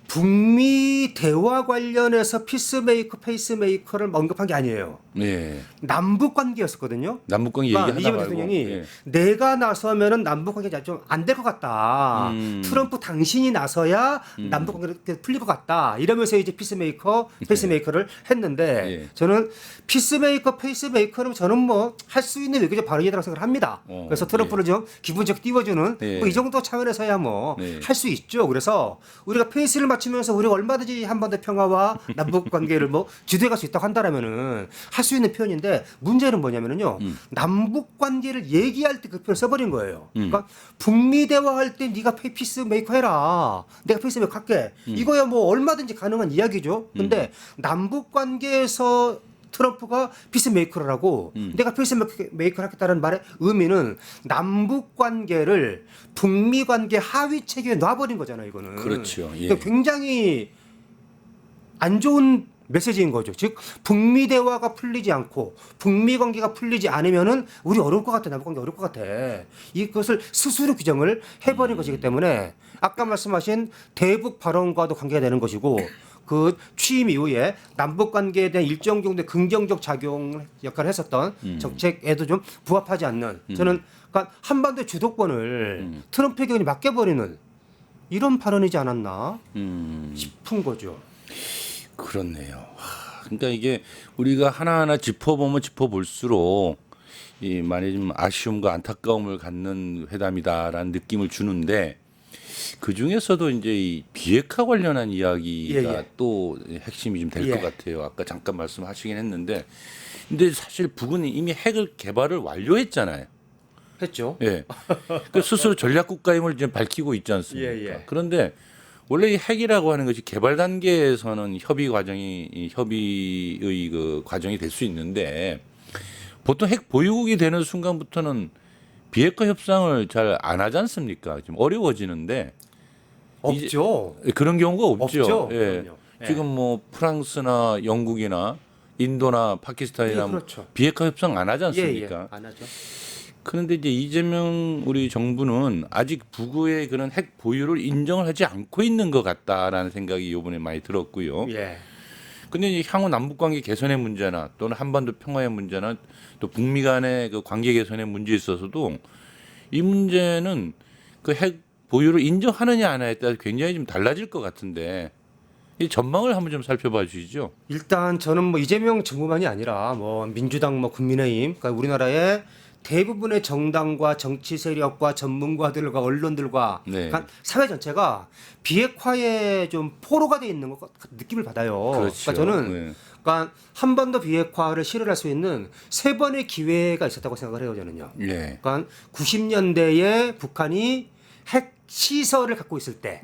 북미 대화 관련해서 피스메이커, 페이스메이커를 언급한 게 아니에요. 예. 남북 관계였었거든요. 남북 관계 그러니까 얘기하다 이재명 말고. 대통령이 예. 내가 나서면은 남북 관계가 좀 안 될 것 같다. 트럼프 당신이 나서야 남북 관계가 풀릴 것 같다. 이러면서 이제 피스메이커, 페이스메이커를 했는데 예. 저는 피스메이커, 페이스메이커는 저는 뭐 할 수 있는 외교적 발언이라고 생각을 합니다. 그래서 트럼프를 좀 기분적 띄워주는 예. 뭐 이 정도 차원에서야 뭐 예. 할 수 있죠. 그래서 우리가 페이스를 맞추면서 우리가 얼마든지 한반도 평화와 남북 관계를 뭐 주도해갈 수 있다고 한다라면은 할 수 있는 표현인데 문제는 뭐냐면은요. 남북 관계를 얘기할 때 그 표현 써버린 거예요. 그러니까 북미 대화할 때 네가 피스메이커 해라. 내가 피스메이커 할게. 이거야 뭐 얼마든지 가능한 이야기죠. 근데 남북 관계에서 트럼프가 피스메이커라고 내가 피스메이커를 하겠다는 말의 의미는 남북 관계를 북미 관계 하위 체계에 놔버린 거잖아요. 이거는. 그렇죠. 예. 그러니까 굉장히 안 좋은 메시지인 거죠. 즉 북미 대화가 풀리지 않고 북미 관계가 풀리지 않으면은 우리 어려울 것 같아. 남북 관계 어려울 것 같아. 이것을 스스로 규정을 해버린 것이기 때문에 아까 말씀하신 대북 발언과도 관계가 되는 것이고 그 취임 이후에 남북 관계에 대한 일정 정도의 긍정적 작용 역할을 했었던 정책에도 좀 부합하지 않는 저는 그러니까 한반도의 주도권을 트럼프에게 그냥 맡겨버리는 이런 발언이지 않았나 싶은 거죠. 그렇네요. 그러니까 이게 우리가 하나하나 짚어보면 짚어볼수록 이 많이 좀 아쉬움과 안타까움을 갖는 회담이다라는 느낌을 주는데 그 중에서도 이제 이 비핵화 관련한 이야기가 예. 또 핵심이 좀 될 것 예. 같아요. 아까 잠깐 말씀하시긴 했는데, 근데 사실 북은 이미 핵을 개발을 완료했잖아요. 했죠. 예. 그 스스로 전략 국가임을 이제 밝히고 있지 않습니까? 예. 그런데 원래 이 핵이라고 하는 것이 개발 단계에서는 협의 과정이 이 협의의 그 과정이 될 수 있는데 보통 핵 보유국이 되는 순간부터는 비핵화 협상을 잘 안 하지 않습니까? 좀 어려워지는데 없죠. 그런 경우가 없죠. 없죠. 예. 그럼요. 예. 지금 뭐 프랑스나 영국이나 인도나 파키스탄이나 예, 그렇죠. 비핵화 협상 안 하지 않습니까? 안 하죠. 그런데 이제 이재명 우리 정부는 아직 북의 그런 핵 보유를 인정을 하지 않고 있는 것 같다라는 생각이 이번에 많이 들었고요. 예. 근데 이제 향후 남북 관계 개선의 문제나 또는 한반도 평화의 문제나 또 북미 간의 그 관계 개선의 문제에 있어서도 이 문제는 그 핵 보유를 인정하느냐 안 하느냐에 따라 굉장히 좀 달라질 것 같은데 이 전망을 한번 좀 살펴봐 주시죠. 일단 저는 뭐 이재명 정부만이 아니라 뭐 민주당, 뭐 국민의힘, 그러니까 우리나라의 대부분의 정당과 정치 세력과 전문가들과 언론들과 네. 그러니까 사회 전체가 비핵화에 좀 포로가 돼 있는 것 같은 느낌을 받아요. 그렇죠. 그러니까 저는 네. 그러니까 한반도 비핵화를 실현할 수 있는 세 번의 기회가 있었다고 생각을 해요, 저는요. 예. 그러니까 90년대에 북한이 핵 시설을 갖고 있을 때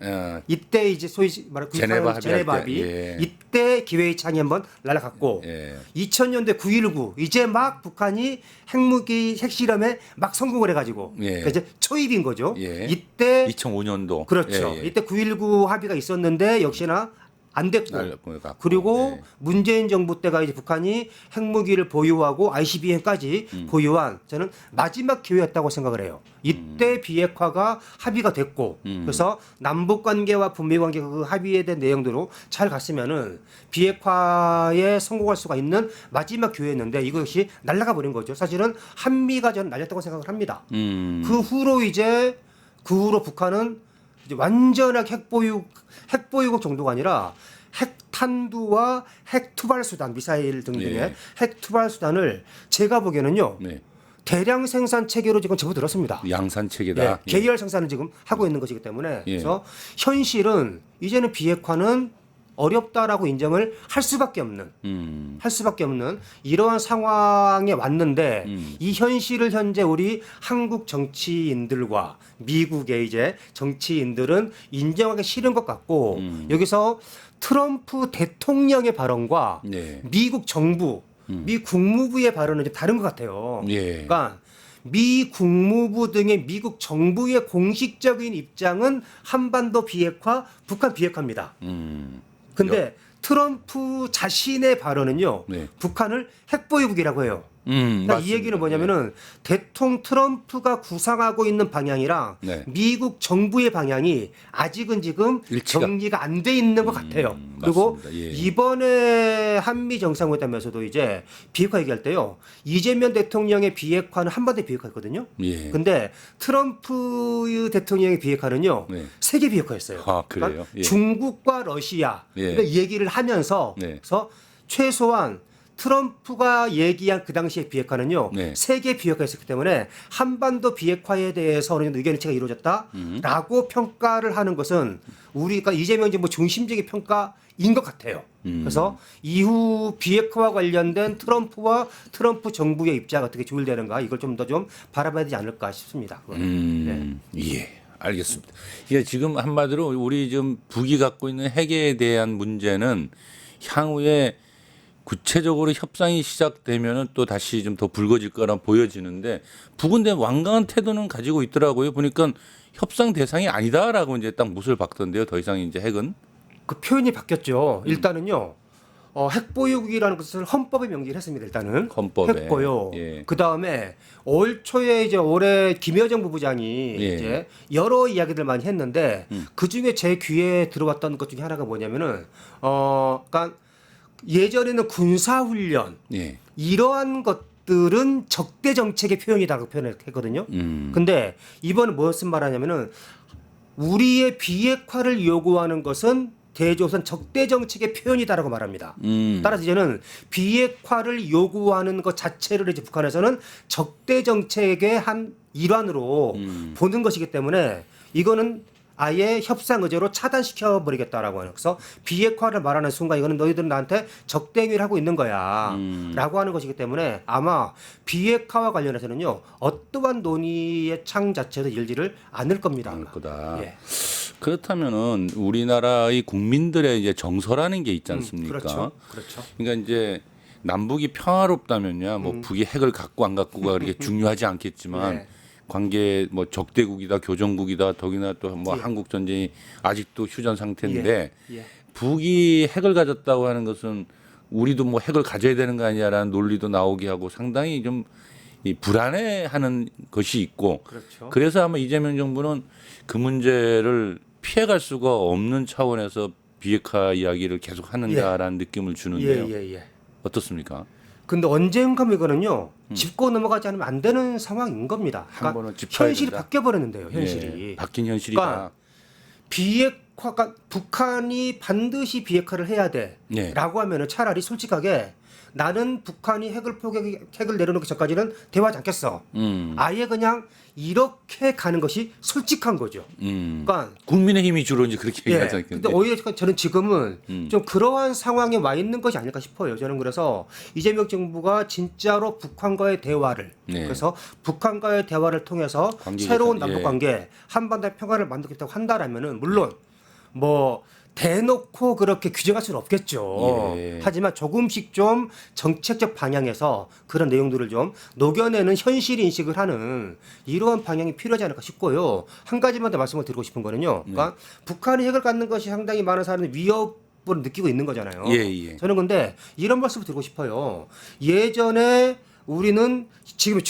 이때 이제 소위 말하는 제네바 제네바 합의할 때, 합의 예. 이때 기회의 창이 한번 날아갔고 예. 2000년대 9.19 이제 막 북한이 핵무기 핵실험에 막 성공을 해가지고 예. 그러니까 이제 초입인 거죠. 예. 이때 2005년도 그렇죠. 예, 예. 이때 9.19 합의가 있었는데 역시나 안 됐고 갖고, 그리고 네. 문재인 정부 때가 이제 북한이 핵무기를 보유하고 ICBM까지 보유한 저는 마지막 기회였다고 생각을 해요. 이때 비핵화가 합의가 됐고 그래서 남북 관계와 북미 관계 그 합의에 대한 내용대로 잘 갔으면은 비핵화에 성공할 수가 있는 마지막 기회였는데 이것이 날아가 버린 거죠. 사실은 한미가 저는 날렸다고 생각을 합니다. 그 후로 북한은 이제 완전하게 핵보유국 정도가 아니라 핵탄두와 핵투발 수단, 미사일 등등의 예. 핵투발 수단을 제가 보기에는요 네. 대량 생산 체계로 지금 접어들었습니다. 양산 체계다. 예, 계열 생산을 지금 하고 있는 것이기 때문에 예. 그래서 현실은 이제는 비핵화는 어렵다라고 인정을 할 수밖에 없는 이러한 상황에 왔는데 이 현실을 현재 우리 한국 정치인들과 미국의 이제 정치인들은 인정하기 싫은 것 같고 여기서 트럼프 대통령의 발언과 네. 미국 정부, 미 국무부의 발언은 좀 다른 것 같아요. 예. 그러니까 미 국무부 등의 미국 정부의 공식적인 입장은 한반도 비핵화, 북한 비핵화입니다. 근데 트럼프 자신의 발언은요, 네. 북한을 핵보유국이라고 해요. 그러니까 이 맞습니다. 얘기는 뭐냐면은 대통령 트럼프가 구상하고 있는 방향이랑 네. 미국 정부의 방향이 아직은 지금 일치가- 정리가 안 돼 있는 것 같아요. 그리고 맞습니다. 예. 이번에 한미 정상회담에서도 이제 비핵화 얘기할 때요, 이재명 대통령의 비핵화는 한반도 비핵화였거든요. 예. 근데 트럼프 대통령의 비핵화는요, 네. 세계 비핵화였어요. 아, 그래요? 예. 중국과 러시아 예. 그러니까 이 얘기를 하면서 네. 그래서 최소한 트럼프가 얘기한 그 당시의 비핵화는요, 네. 세계 비핵화였기 때문에 한반도 비핵화에 대해서 어느 정도 의견 일치가 이루어졌다라고 평가를 하는 것은 우리가 이재명 정부 중심적인 평가인 것 같아요. 그래서 이후 비핵화와 관련된 트럼프와 트럼프 정부의 입장 어떻게 조율되는가 이걸 좀 더 좀 바라봐야 되지 않을까 싶습니다. 네. 예, 알겠습니다. 이게 지금 한마디로 우리 지금 북이 갖고 있는 핵에 대한 문제는 향후에 구체적으로 협상이 시작되면은 또 다시 좀 더 불거질 거라 보여지는데 북은 대 완강한 태도는 가지고 있더라고요. 보니까 협상 대상이 아니다라고 이제 딱 못을 박던데요. 더 이상 이제 핵은. 그 표현이 바뀌었죠. 일단은요. 핵보유국이라는 것을 헌법에 명기를 했습니다. 일단은 헌법에. 했고요. 예. 그 다음에 올 초에 이제 올해 김여정 부부장이 예. 이제 여러 이야기들 많이 했는데 그 중에 제 귀에 들어왔던 것 중에 하나가 뭐냐면은 그러니까 예전에는 군사훈련 예. 이러한 것들은 적대 정책의 표현이다라고 표현을 했거든요. 근데 이번은 무슨 말하냐면은 우리의 비핵화를 요구하는 것은 대조선 적대 정책의 표현이다라고 말합니다. 따라서 이제는 비핵화를 요구하는 것 자체를 이제 북한에서는 적대 정책의 한 일환으로 보는 것이기 때문에 이거는 아예 협상 의제로 차단시켜 버리겠다라고 하는 그래서 비핵화를 말하는 순간 이거는 너희들은 나한테 적대 행위를 하고 있는 거야라고 하는 것이기 때문에 아마 비핵화와 관련해서는요 어떠한 논의의 창 자체도 열지를 않을 겁니다. 않을 거다. 예. 그렇다면은 우리나라의 국민들의 이제 정서라는 게 있지 않습니까? 그렇죠. 그렇죠. 그러니까 이제 남북이 평화롭다면야 뭐 북이 핵을 갖고 안 갖고가 그렇게 중요하지 않겠지만 네. 관계 뭐 적대국이다 교정국이다 더기나 또 뭐 예. 한국 전쟁이 아직도 휴전 상태인데 예. 북이 핵을 가졌다고 하는 것은 우리도 뭐 핵을 가져야 되는 거 아니냐라는 논리도 나오게 하고 상당히 좀 이 불안해하는 것이 있고 그렇죠. 그래서 아마 이재명 정부는 그 문제를 피해갈 수가 없는 차원에서 비핵화 이야기를 계속 하는가라는 느낌을 주는데요. 예. 어떻습니까? 근데 언젠가 이거는요 짚고 넘어가지 않으면 안 되는 상황인 겁니다. 한 그러니까 번은 짚어야 현실이 된다. 바뀌어 버렸는데요. 현실이. 예, 바뀐 현실이다. 그러니까 비핵화가 북한이 반드시 비핵화를 해야 돼라고 하면은 차라리 솔직하게 나는 북한이 핵을 내려놓기 전까지는 대화하지 않겠어. 아예 그냥 이렇게 가는 것이 솔직한 거죠. 그러니까 국민의힘이 주로 이제 그렇게 예. 얘기하잖아요. 근데 오히려 저는 지금은 좀 그러한 상황에 와 있는 것이 아닐까 싶어요. 저는 그래서 이재명 정부가 진짜로 북한과의 대화를 네. 그래서 북한과의 대화를 통해서 관계 새로운 개선, 남북 예. 관계 한반도의 평화를 만들겠다고 한다라면은 물론 뭐 대놓고 그렇게 규정할 수는 없겠죠. 예. 하지만 조금씩 좀 정책적 방향에서 그런 내용들을 좀 녹여내는 현실 인식을 하는 이러한 방향이 필요하지 않을까 싶고요. 한 가지만 더 말씀을 드리고 싶은 거는요. 그러니까 북한이 핵을 갖는 것이 상당히 많은 사람들이 위협을 느끼고 있는 거잖아요. 예. 저는 근데 이런 말씀을 드리고 싶어요. 예전에 우리는 지금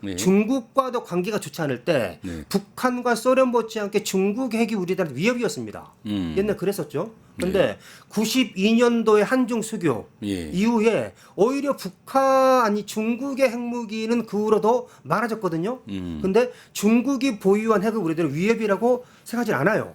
네. 중국과도 관계가 좋지 않을 때 네. 북한과 소련 못지않게 중국 핵이 우리들한테 위협이었습니다. 옛날 그랬었죠. 그런데 92년도에 한중 수교 예. 이후에 오히려 북한이 중국의 핵무기는 그 후로도 많아졌거든요. 근데 중국이 보유한 핵을 우리들은 위협이라고 생각하지 않아요.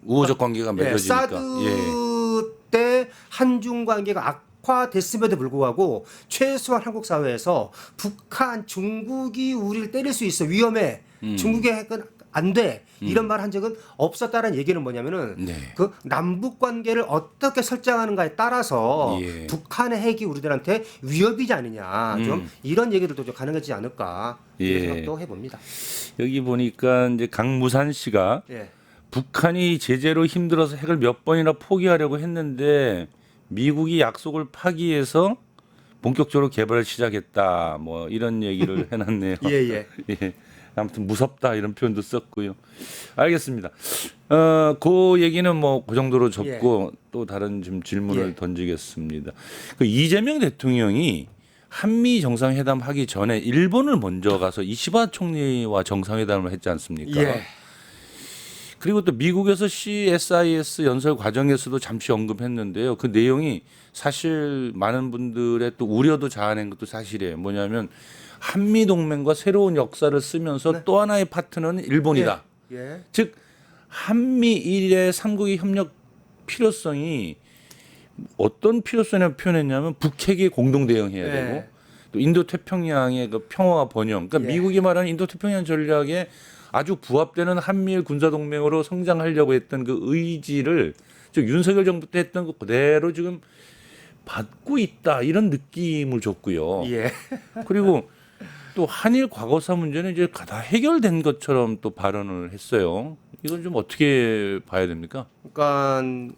우호적 관계가 예, 맺어지니까. 사드 때 한중 관계가 악화됐음에도 불구하고 최소한 한국 사회에서 북한, 중국이 우리를 때릴 수 있어 위험해. 중국의 핵은 안 돼. 이런 말 한 적은 없었다는 얘기는 뭐냐면은 네. 그 남북 관계를 어떻게 설정하는가에 따라서 예. 북한의 핵이 우리들한테 위협이지 않느냐. 좀 이런 얘기들도 좀 가능하지 않을까. 예. 이런 생각도 해봅니다. 여기 보니까 이제 강무산 씨가 예. 북한이 제재로 힘들어서 핵을 몇 번이나 포기하려고 했는데 미국이 약속을 파기해서 본격적으로 개발을 시작했다. 뭐 이런 얘기를 해놨네요. 예. 예. 아무튼 무섭다 이런 표현도 썼고요. 알겠습니다. 그 얘기는 뭐 그 정도로 접고 또 다른 좀 질문을 예. 던지겠습니다. 그 이재명 대통령이 한미 정상회담 하기 전에 일본을 먼저 가서 이시바 총리와 정상회담을 했지 않습니까? 예. 그리고 또 미국에서 CSIS 연설 과정에서도 잠시 언급했는데요. 그 내용이 사실 많은 분들의 또 우려도 자아낸 것도 사실이에요. 뭐냐면 한미 동맹과 새로운 역사를 쓰면서 또 하나의 파트너는 일본이다. 예. 즉 한미일의 삼국의 협력 필요성이 어떤 필요성을 표현했냐면 북핵에 공동 대응해야 예. 되고 또 인도 태평양의 그 평화와 번영. 그러니까 예. 미국이 말하는 인도 태평양 전략에 아주 부합되는 한미일 군사 동맹으로 성장하려고 했던 그 의지를 즉 윤석열 정부 때 했던 거 그대로 지금 받고 있다 이런 느낌을 줬고요. 예. 그리고 또 한일 과거사 문제는 이제 다 해결된 것처럼 또 발언을 했어요. 이건 좀 어떻게 봐야 됩니까? 그러니까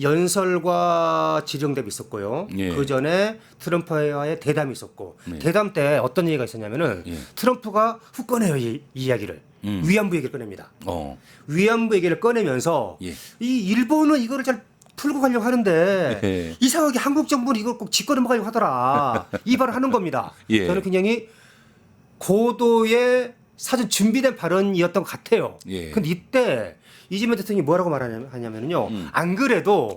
연설과 지령답이 있었고요. 예. 그 전에 트럼프와의 대담이 있었고 네. 대담 때 어떤 얘기가 있었냐면은 예. 트럼프가 훅 꺼내요 이 이야기를 위안부 얘기를 꺼냅니다. 위안부 얘기를 꺼내면서 예. 이 일본은 이거를 잘 풀고 가려고 하는데 예. 이상하게 한국 정부는 이걸 꼭 짚고 넘어가려고 하더라. 이 발언을 하는 겁니다. 예. 저는 굉장히 고도의 사전 준비된 발언이었던 것 같아요. 예. 근데 이때 이재명 대통령이 뭐라고 말하냐면요. 안 그래도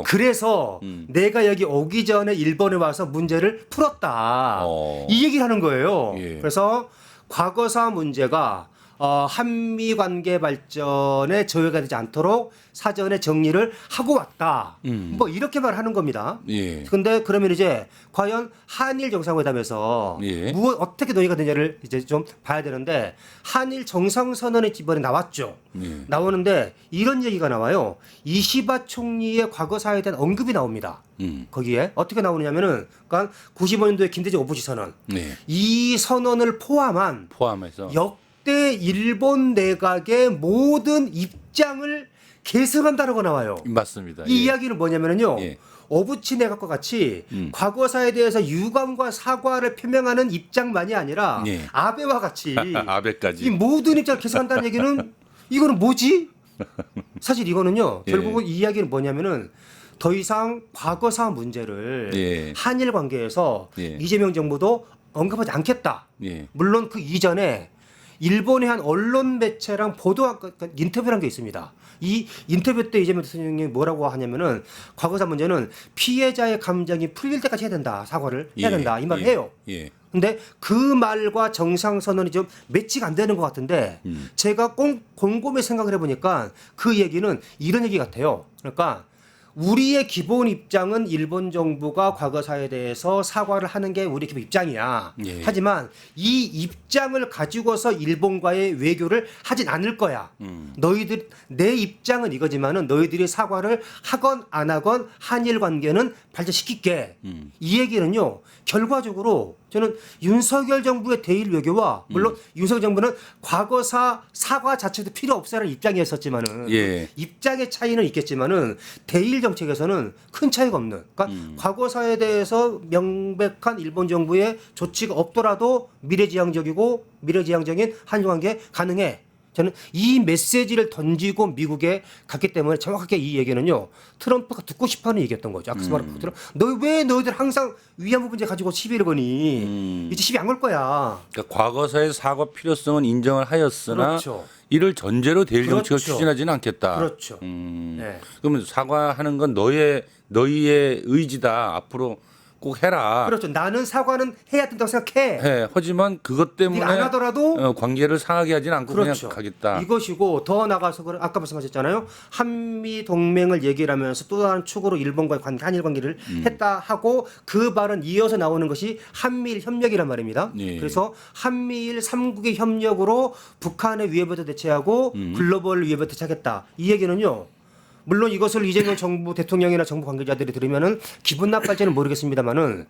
그래서 내가 여기 오기 전에 일본에 와서 문제를 풀었다. 이 얘기를 하는 거예요. 예. 그래서 과거사 문제가 한미 관계 발전에 저해가 되지 않도록 사전에 정리를 하고 왔다. 뭐 이렇게 말하는 겁니다. 예. 근데 그러면 이제 과연 한일 정상회담에서 예. 어떻게 논의가 되냐를 이제 좀 봐야 되는데 한일 정상선언이 이번에 나왔죠. 예. 나오는데 이런 얘기가 나와요. 이시바 총리의 과거사에 대한 언급이 나옵니다. 거기에 어떻게 나오느냐면은 그러니까 95년도에 김대중 오부지 선언. 네. 이 선언을 포함해서 역대 일본 내각의 모든 입장을 계승한다는 거 나와요. 맞습니다. 이 예. 이야기는 뭐냐면은요. 예. 오부치 내각과 같이 과거사에 대해서 유감과 사과를 표명하는 입장만이 아니라 예. 아베와 같이 아베까지. 이 모든 입장을 계승한다는 얘기는 이거는 뭐지? 사실 이거는요. 예. 결국은 이 이야기는 뭐냐면은 더 이상 과거사 문제를 예. 한일 관계에서 예. 이재명 정부도 언급하지 않겠다. 예. 물론 그 이전에 일본의 한 언론 매체랑 인터뷰를 한 게 있습니다. 이 인터뷰 때 이재명 대통령이 뭐라고 하냐면은 과거사 문제는 피해자의 감정이 풀릴 때까지 해야 된다. 사과를 해야 된다. 이 말을 해요. 예. 근데 그 말과 정상선언이 좀 매치가 안 되는 것 같은데 제가 곰곰이 생각을 해보니까 그 얘기는 이런 얘기 같아요. 그러니까 우리의 기본 입장은 일본 정부가 과거사에 대해서 사과를 하는 게 우리 기본 입장이야. 예. 하지만 이 입장을 가지고서 일본과의 외교를 하진 않을 거야. 너희들 내 입장은 이거지만은 너희들이 사과를 하건 안 하건 한일 관계는 발전시킬게. 이 얘기는요. 결과적으로 저는 윤석열 정부의 대일 외교와 물론 윤석열 정부는 과거사 사과 자체도 필요 없어라는 입장이었었지만은 예. 입장의 차이는 있겠지만은 대일 정책에서는 큰 차이가 없는. 그러니까 과거사에 대해서 명백한 일본 정부의 조치가 없더라도 미래지향적인 한일 관계 가능해. 저는 이 메시지를 던지고 미국에 갔기 때문에 정확하게 이 얘기는요. 트럼프가 듣고 싶어하는 얘기였던 거죠. 아까 말한 것처럼 너희들 항상 위안부 문제 가지고 시비를 거니 이제 시비 안 걸 거야. 그러니까 과거사의 사과 필요성은 인정을 하였으나 그렇죠. 이를 전제로 대일 정책을 그렇죠. 추진하지는 않겠다. 그렇죠. 네. 그러면 사과하는 건 너희의 의지다. 앞으로 꼭 해라. 그렇죠. 나는 사과는 해야 된다고 생각해. 해. 하지만 그것 때문에 네가 안 하더라도 관계를 상하게 하지는 않고 그렇죠. 그냥 가겠다. 이것이고 더 나가서 아까 말씀하셨잖아요. 한미 동맹을 얘기를 하면서 또 다른 축으로 일본과의 한일 관계를 했다 하고 그 발은 이어서 나오는 것이 한미일 협력이란 말입니다. 예. 그래서 한미일 3국의 협력으로 북한의 위협부터 대체하고 글로벌 위협부터 대체하겠다. 이 얘기는요. 물론 이것을 이재명 정부 대통령이나 정부 관계자들이 들으면은 기분 나빠할지는 모르겠습니다만은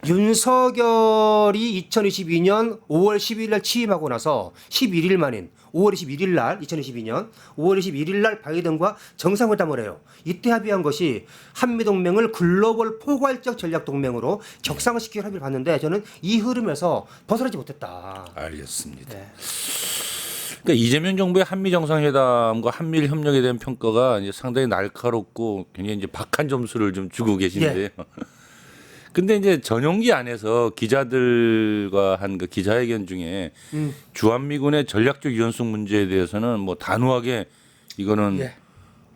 윤석열이 2022년 5월 10일 날 취임하고 나서 11일 만인 5월 21일 날 2022년 5월 21일 날 바이든과 정상회담을 해요. 이때 합의한 것이 한미동맹을 글로벌 포괄적 전략동맹으로 격상시킬 합의를 봤는데 저는 이 흐름에서 벗어나지 못했다. 알겠습니다. 네. 그러니까 이재명 정부의 한미 정상회담과 한미일 협력에 대한 평가가 이제 상당히 날카롭고 굉장히 이제 박한 점수를 좀 주고 계신데요. 근데 이제 전용기 안에서 기자들과 한 그 기자회견 중에 주한미군의 전략적 유연성 문제에 대해서는 뭐 단호하게 이거는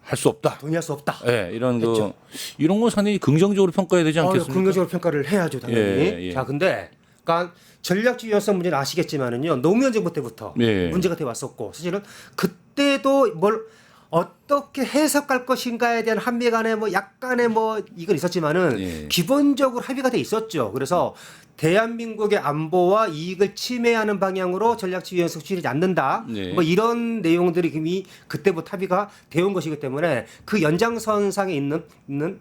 할 수 없다. 동의할 수 없다. 예, 이런 했죠. 이런 거 상당히 긍정적으로 평가해야 되지 않겠습니까? 긍정적으로 평가를 해야죠, 당연히. 예. 자, 근데 그러니까 전략적 유연성 문제는 아시겠지만은요. 노무현 정부 때부터 예. 문제가 돼 왔었고 사실은 그때도 뭘 어떻게 해석할 것인가에 대한 한미 간의 뭐 약간의 뭐 이건 있었지만은 예. 기본적으로 합의가 돼 있었죠. 그래서 대한민국의 안보와 이익을 침해하는 방향으로 전략적 유연성 추진하지 않는다. 예. 뭐 이런 내용들이 이미 그때부터 합의가 되어 온 것이기 때문에 그 연장선상에 있는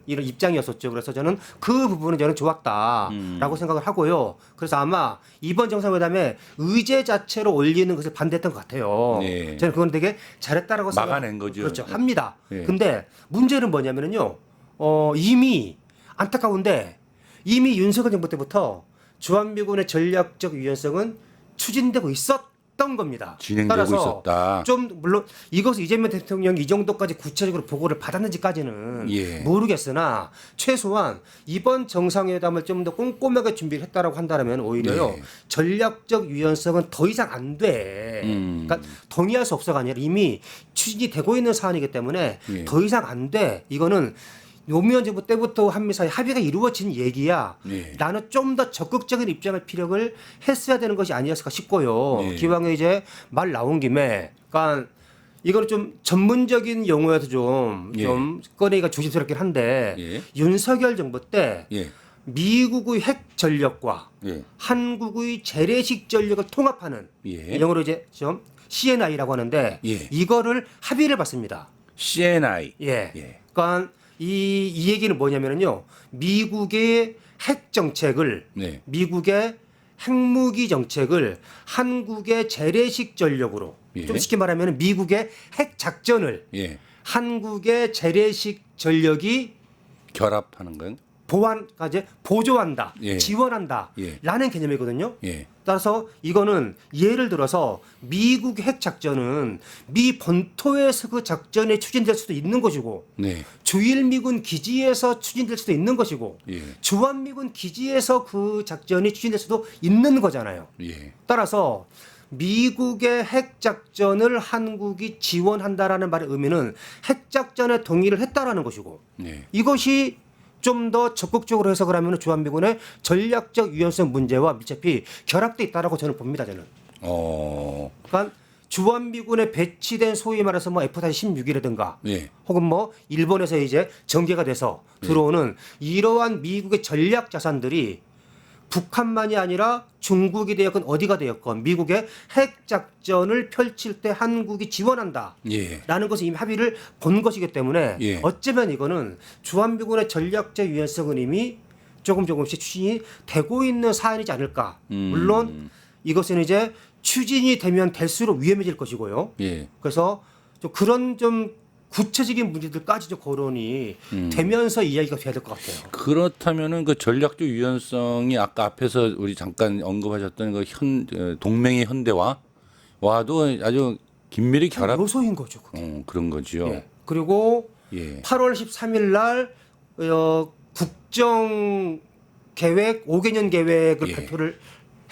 이런 입장이었었죠. 그래서 저는 그 부분은 저는 좋았다라고 생각을 하고요. 그래서 아마 이번 정상회담에 의제 자체로 올리는 것을 반대했던 것 같아요. 예. 저는 그건 되게 잘했다라고 막아낸 거죠. 그렇죠. 합니다. 예. 근데 문제는 뭐냐면은요. 이미 안타까운데 이미 윤석열 정부 때부터 주한미군의 전략적 유연성은 추진되고 있었던 겁니다. 진행되고 따라서 있었다. 좀 물론 이것을 이재명 대통령이 이 정도까지 구체적으로 보고를 받았는지까지는 예. 모르겠으나 최소한 이번 정상회담을 좀 더 꼼꼼하게 준비를 했다라고 한다면 오히려요 예. 전략적 유연성은 더 이상 안 돼. 그러니까 동의할 수 없어가 아니라 이미 추진이 되고 있는 사안이기 때문에 예. 더 이상 안 돼. 이거는 노무현 정부 때부터 한미 사이 합의가 이루어진 얘기야. 예. 나는 좀 더 적극적인 입장을 피력을 했어야 되는 것이 아니었을까 싶고요. 예. 기왕에 이제 말 나온 김에, 그러니까 이거는 좀 전문적인 용어여서 좀 예. 꺼내기가 조심스럽긴 한데 예. 윤석열 정부 때 예. 미국의 핵 전력과 예. 한국의 재래식 전력을 통합하는 예. 영어로 이제 좀 CNI라고 하는데 예. 이거를 합의를 봤습니다. CNI. 예. 예. 그러니까 이 얘기는 뭐냐면요. 미국의 핵 정책을 네. 미국의 핵무기 정책을 한국의 재래식 전력으로 예. 좀 쉽게 말하면 미국의 핵 작전을 예. 한국의 재래식 전력이 결합하는 건. 보완까지 보조한다, 예. 지원한다 예. 라는 개념이거든요. 예. 따라서 이거는 예를 들어서 미국 핵 작전은 미 본토에서 그 작전이 추진될 수도 있는 것이고 네. 주일미군 기지에서 추진될 수도 있는 것이고 예. 주한미군 기지에서 그 작전이 추진될 수도 있는 거잖아요. 예. 따라서 미국의 핵 작전을 한국이 지원한다라는 말의 의미는 핵 작전에 동의를 했다라는 것이고 네. 이것이 좀 더 적극적으로 해석을 하면 주한미군의 전략적 유연성 문제와 밀접히 결합돼 있다라고 저는 봅니다. 저는. 그러니까 주한미군에 배치된 소위 말해서 뭐 F-16이라든가 예. 혹은 뭐 일본에서 이제 전개가 돼서 들어오는 이러한 미국의 전략 자산들이 북한만이 아니라 중국이 되었건 어디가 되었건 미국의 핵 작전을 펼칠 때 한국이 지원한다. 예. 라는 것을 이미 합의를 본 것이기 때문에 예. 어쩌면 이거는 주한미군의 전략적 유연성은 이미 조금씩 추진이 되고 있는 사안이지 않을까. 물론 이것은 이제 추진이 되면 될수록 위험해질 것이고요. 예. 그래서 좀 그런 좀 구체적인 문제들까지 좀 거론이 되면서 이야기가 돼야 될 것 같아요. 그렇다면은 그 전략적 유연성이 아까 앞에서 우리 잠깐 언급하셨던 그 동맹의 현대와 와도 아주 긴밀히 결합. 요소인 거죠. 그게. 그런 거지요. 예. 그리고 예. 8월 13일 날 국정 계획 5개년 계획을 예. 발표를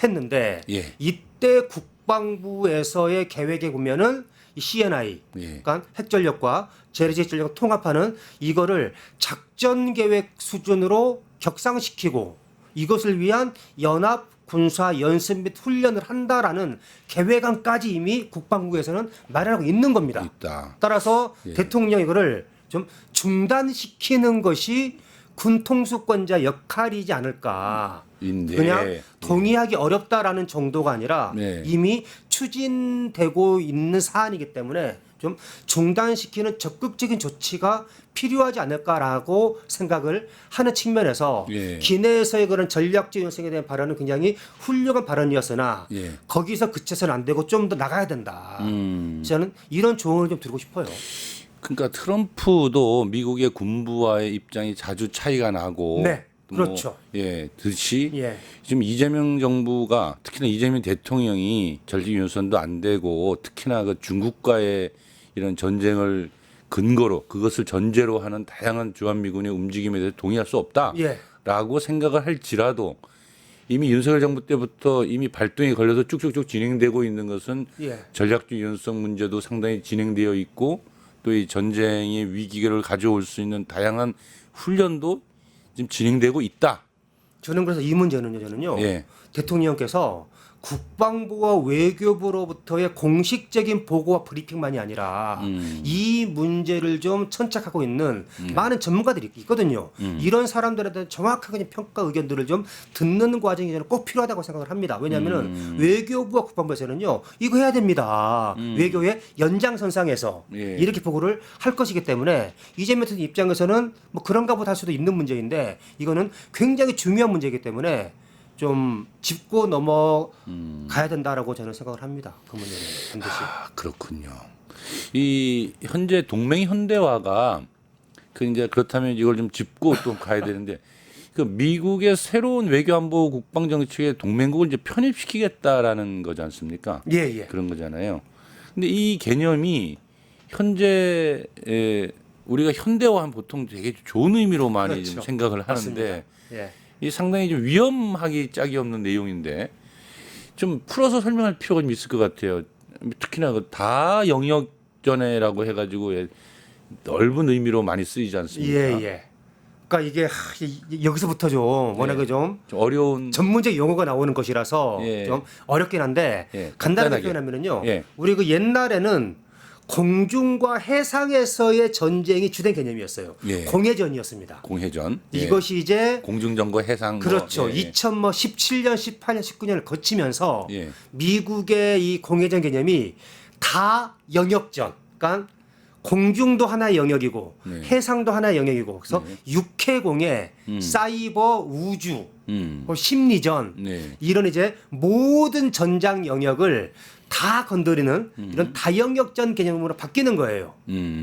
했는데 예. 이때 국방부에서의 계획에 보면은 이 CNI, 예. 그러니까 핵전력과 재래식 전력을 통합하는 이거를 작전 계획 수준으로 격상시키고 이것을 위한 연합 군사 연습 및 훈련을 한다라는 계획안까지 이미 국방부에서는 마련하고 있는 겁니다. 있다. 따라서 예. 대통령이 이거를 좀 중단시키는 것이 군 통수권자 역할이지 않을까. 인데. 그냥 동의하기 어렵다라는 정도가 아니라 네. 이미 추진되고 있는 사안이기 때문에 좀 중단시키는 적극적인 조치가 필요하지 않을까라고 생각을 하는 측면에서 예. 기내에서의 그런 전략적 유연성에 대한 발언은 굉장히 훌륭한 발언이었으나 예. 거기서 그쳐서는 안 되고 좀 더 나가야 된다. 저는 이런 조언을 좀 드리고 싶어요. 그러니까 트럼프도 미국의 군부와의 입장이 자주 차이가 나고 네, 뭐, 그렇죠. 예, 듯이 예. 지금 이재명 정부가 특히나 이재명 대통령이 전략 유연성도 안 되고 특히나 그 중국과의 이런 전쟁을 근거로 그것을 전제로 하는 다양한 주한미군의 움직임에 대해서 동의할 수 없다라고 예. 생각을 할지라도 이미 윤석열 정부 때부터 이미 발동이 걸려서 쭉쭉쭉 진행되고 있는 것은 예. 전략적 유연성 문제도 상당히 진행되어 있고 또 이 전쟁의 위기를 가져올 수 있는 다양한 훈련도 지금 진행되고 있다. 저는 그래서 이 문제는요, 저는요. 예. 대통령께서 국방부와 외교부로부터의 공식적인 보고와 브리핑만이 아니라 이 문제를 좀 천착하고 있는 많은 전문가들이 있거든요. 이런 사람들에 대한 정확하게 평가 의견들을 좀 듣는 과정이 저는 꼭 필요하다고 생각을 합니다. 왜냐하면 외교부와 국방부에서는요, 이거 해야 됩니다. 외교의 연장선상에서 예. 이렇게 보고를 할 것이기 때문에 이재명 대통령 입장에서는 뭐 그런가 보다 할 수도 있는 문제인데 이거는 굉장히 중요한 문제이기 때문에 좀 짚고 넘어가야 된다라고 저는 생각을 합니다. 그 문제는 반드시. 아, 그렇군요. 이 현재 동맹 현대화가 그 이제 그렇다면 이걸 좀 짚고 또 가야 되는데 그 미국의 새로운 외교안보 국방 정책에 동맹국을 이제 편입시키겠다라는 거지 않습니까? 예, 예. 그런 거잖아요. 근데 이 개념이 현재 우리가 현대화한 보통 되게 좋은 의미로 많이 그렇죠. 좀 생각을 하는데 맞습니다. 예. 이 상당히 좀 위험하기 짝이 없는 내용인데 좀 풀어서 설명할 필요가 좀 있을 것 같아요. 특히나 그 다 영역전해라고 해가지고 넓은 의미로 많이 쓰이지 않습니까? 예, 예. 그러니까 이게 여기서부터 좀 워낙에 좀 좀 어려운 전문적 용어가 나오는 것이라서 예. 좀 어렵긴 한데 예, 간단하게 간단하게. 표현하면은요. 예. 우리 그 옛날에는 공중과 해상에서의 전쟁이 주된 개념이었어요. 예. 공해전이었습니다. 공해전, 이것이 이제 공중정거 해상 그렇죠. 뭐, 예, 2017년, 18년, 19년을 거치면서 예. 미국의 이 공해전 개념이 다 영역전, 그러니까 공중도 하나의 영역이고 네. 해상도 하나의 영역이고 그래서 육해공해, 사이버, 우주, 심리전 네. 이런 이제 모든 전장 영역을 다 건드리는 이런 다영역전 개념으로 바뀌는 거예요.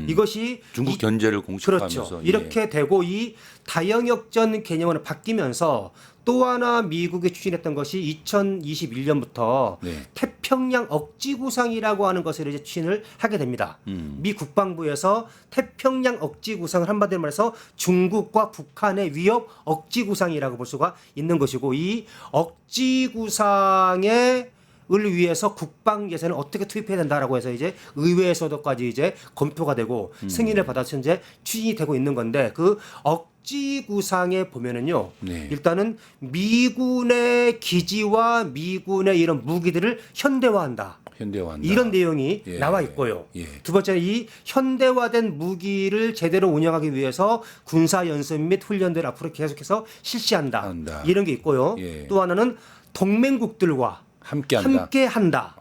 이것이 중국 이- 견제를 공식화하면서 그렇죠. 이렇게 되고 이 다영역전 개념으로 바뀌면서 또 하나 미국이 추진했던 것이 2021년부터 네. 태평양 억지 구상이라고 하는 것을 이제 추진을 하게 됩니다. 미 국방부에서 태평양 억지 구상을 한마디로 말해서 중국과 북한의 위협 억지 구상이라고 볼 수가 있는 것이고 이 억지 구상에 을 위해서 국방 예산을 어떻게 투입해야 된다라고 해서 이제 의회에서도까지 이제 검토가 되고 승인을 받아서 현재 추진이 되고 있는 건데 그 억지 구상에 보면은요 네. 일단은 미군의 기지와 미군의 이런 무기들을 현대화한다. 현대화한다. 이런 내용이 예. 나와 있고요. 예. 두 번째는 이 현대화된 무기를 제대로 운영하기 위해서 군사 연습 및 훈련들을 앞으로 계속해서 실시한다. 한다. 이런 게 있고요. 예. 또 하나는 동맹국들과 함께한다. 함께한다.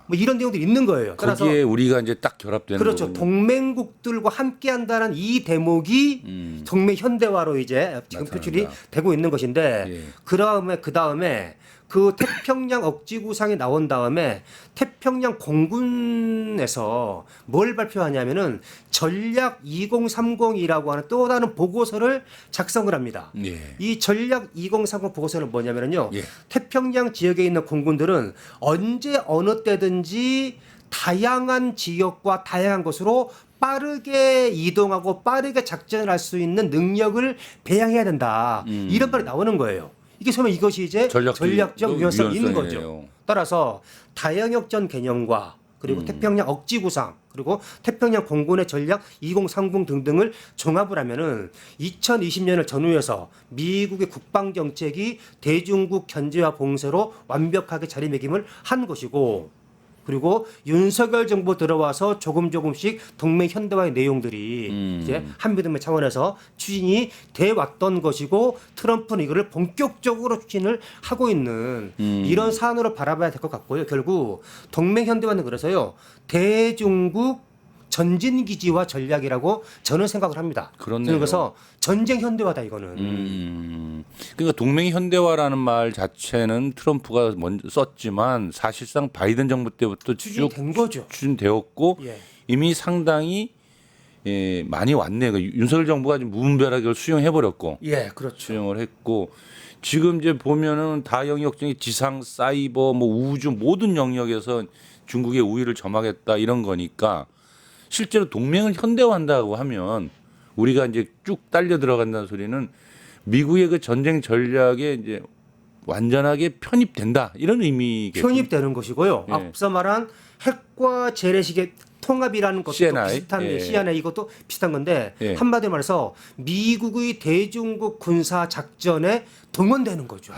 뭐 이런 내용들이 있는 거예요. 따라서 거기에 우리가 이제 딱 결합되는 그렇죠. 거군요. 동맹국들과 함께한다는 이 대목이 동맹 현대화로 이제 지금 나타난다. 표출이 되고 있는 것인데 예. 그 다음에 그 태평양 억지 구상이 나온 다음에 태평양 공군에서 뭘 발표하냐면은 전략 2030이라고 하는 또 다른 보고서를 작성을 합니다. 예. 이 전략 2030 보고서는 뭐냐면요. 예. 태평양 지역에 있는 공군들은 언제 어느 때든지 다양한 지역과 다양한 곳으로 빠르게 이동하고 빠르게 작전을 할 수 있는 능력을 배양해야 된다. 이런 말이 나오는 거예요. 이게 소면 이것이 이제 전략적 유연성이 있는 유연성이에요. 거죠. 따라서 다영역전 개념과 그리고 태평양 억지 구상 그리고 태평양 공군의 전략 2030 등등을 종합을 하면은 2020년을 전후해서 미국의 국방 정책이 대중국 견제와 봉쇄로 완벽하게 자리매김을 한 것이고 그리고 윤석열 정부 들어와서 조금씩 동맹 현대화의 내용들이 이제 한미동맹 차원에서 추진이 돼 왔던 것이고 트럼프는 이거를 본격적으로 추진을 하고 있는 이런 사안으로 바라봐야 될 것 같고요. 결국 동맹 현대화는 그래서요. 대중국 전진 기지와 전략이라고 저는 생각을 합니다. 그렇네요. 그래서 전쟁 현대화다 이거는. 그러니까 동맹 현대화라는 말 자체는 트럼프가 먼저 썼지만 사실상 바이든 정부 때부터 추진이 쭉 된 거죠. 추진되었고 예. 이미 상당히 많이 왔네요. 그러니까 윤석열 정부가 좀 무분별하게 그걸 수용해 버렸고 예, 그렇죠. 수용을 했고 지금 이제 보면은 다 영역적인 지상, 사이버, 뭐 우주 모든 영역에서 중국의 우위를 점하겠다 이런 거니까 실제로 동맹을 현대화한다고 하면 우리가 이제 쭉 딸려 들어간다는 소리는 미국의 그 전쟁 전략에 이제 완전하게 편입된다 이런 의미겠죠. 편입되는 것이고요. 예. 앞서 말한 핵과 재래식의 통합이라는 것도 CNI. 비슷한 예. CNI 이것도 비슷한 건데 예. 한마디로 말해서 미국의 대중국 군사 작전에 동원되는 거죠.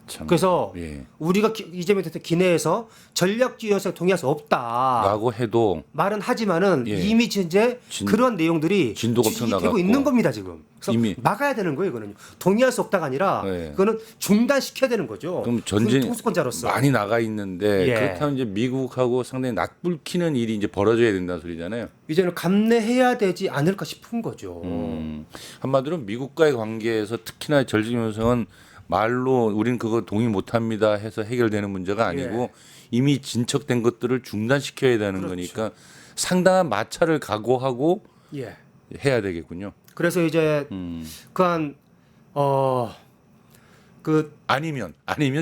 참. 그래서 예. 우리가 이재명 대통령 기내에서 전략주의연설 동의할 수 없다. 라고 해도 말은 하지만은 예. 이미 이제 그런 내용들이 진도가 엄청 되고 나갔고. 있는 겁니다 지금. 그래서 이미. 막아야 되는 거예요 이거는. 동의할 수 없다가 아니라 예. 그거는 중단시켜야 되는 거죠. 그럼 전쟁 통수권자로서. 많이 나가 있는데 예. 그렇다면 이제 미국하고 상당히 낯불키는 일이 이제 벌어져야 된다는 소리잖아요. 이제는 감내해야 되지 않을까 싶은 거죠. 한마디로 미국과의 관계에서 특히나 전쟁연성은 말로 우리는 그거 동의 못합니다 해서 해결되는 문제가 아니고 예. 이미 진척된 것들을 중단시켜야 되는 그렇죠. 거니까 상당한 마찰을 각오하고 예. 해야 되겠군요. 그래서 이제 그한 그 아니면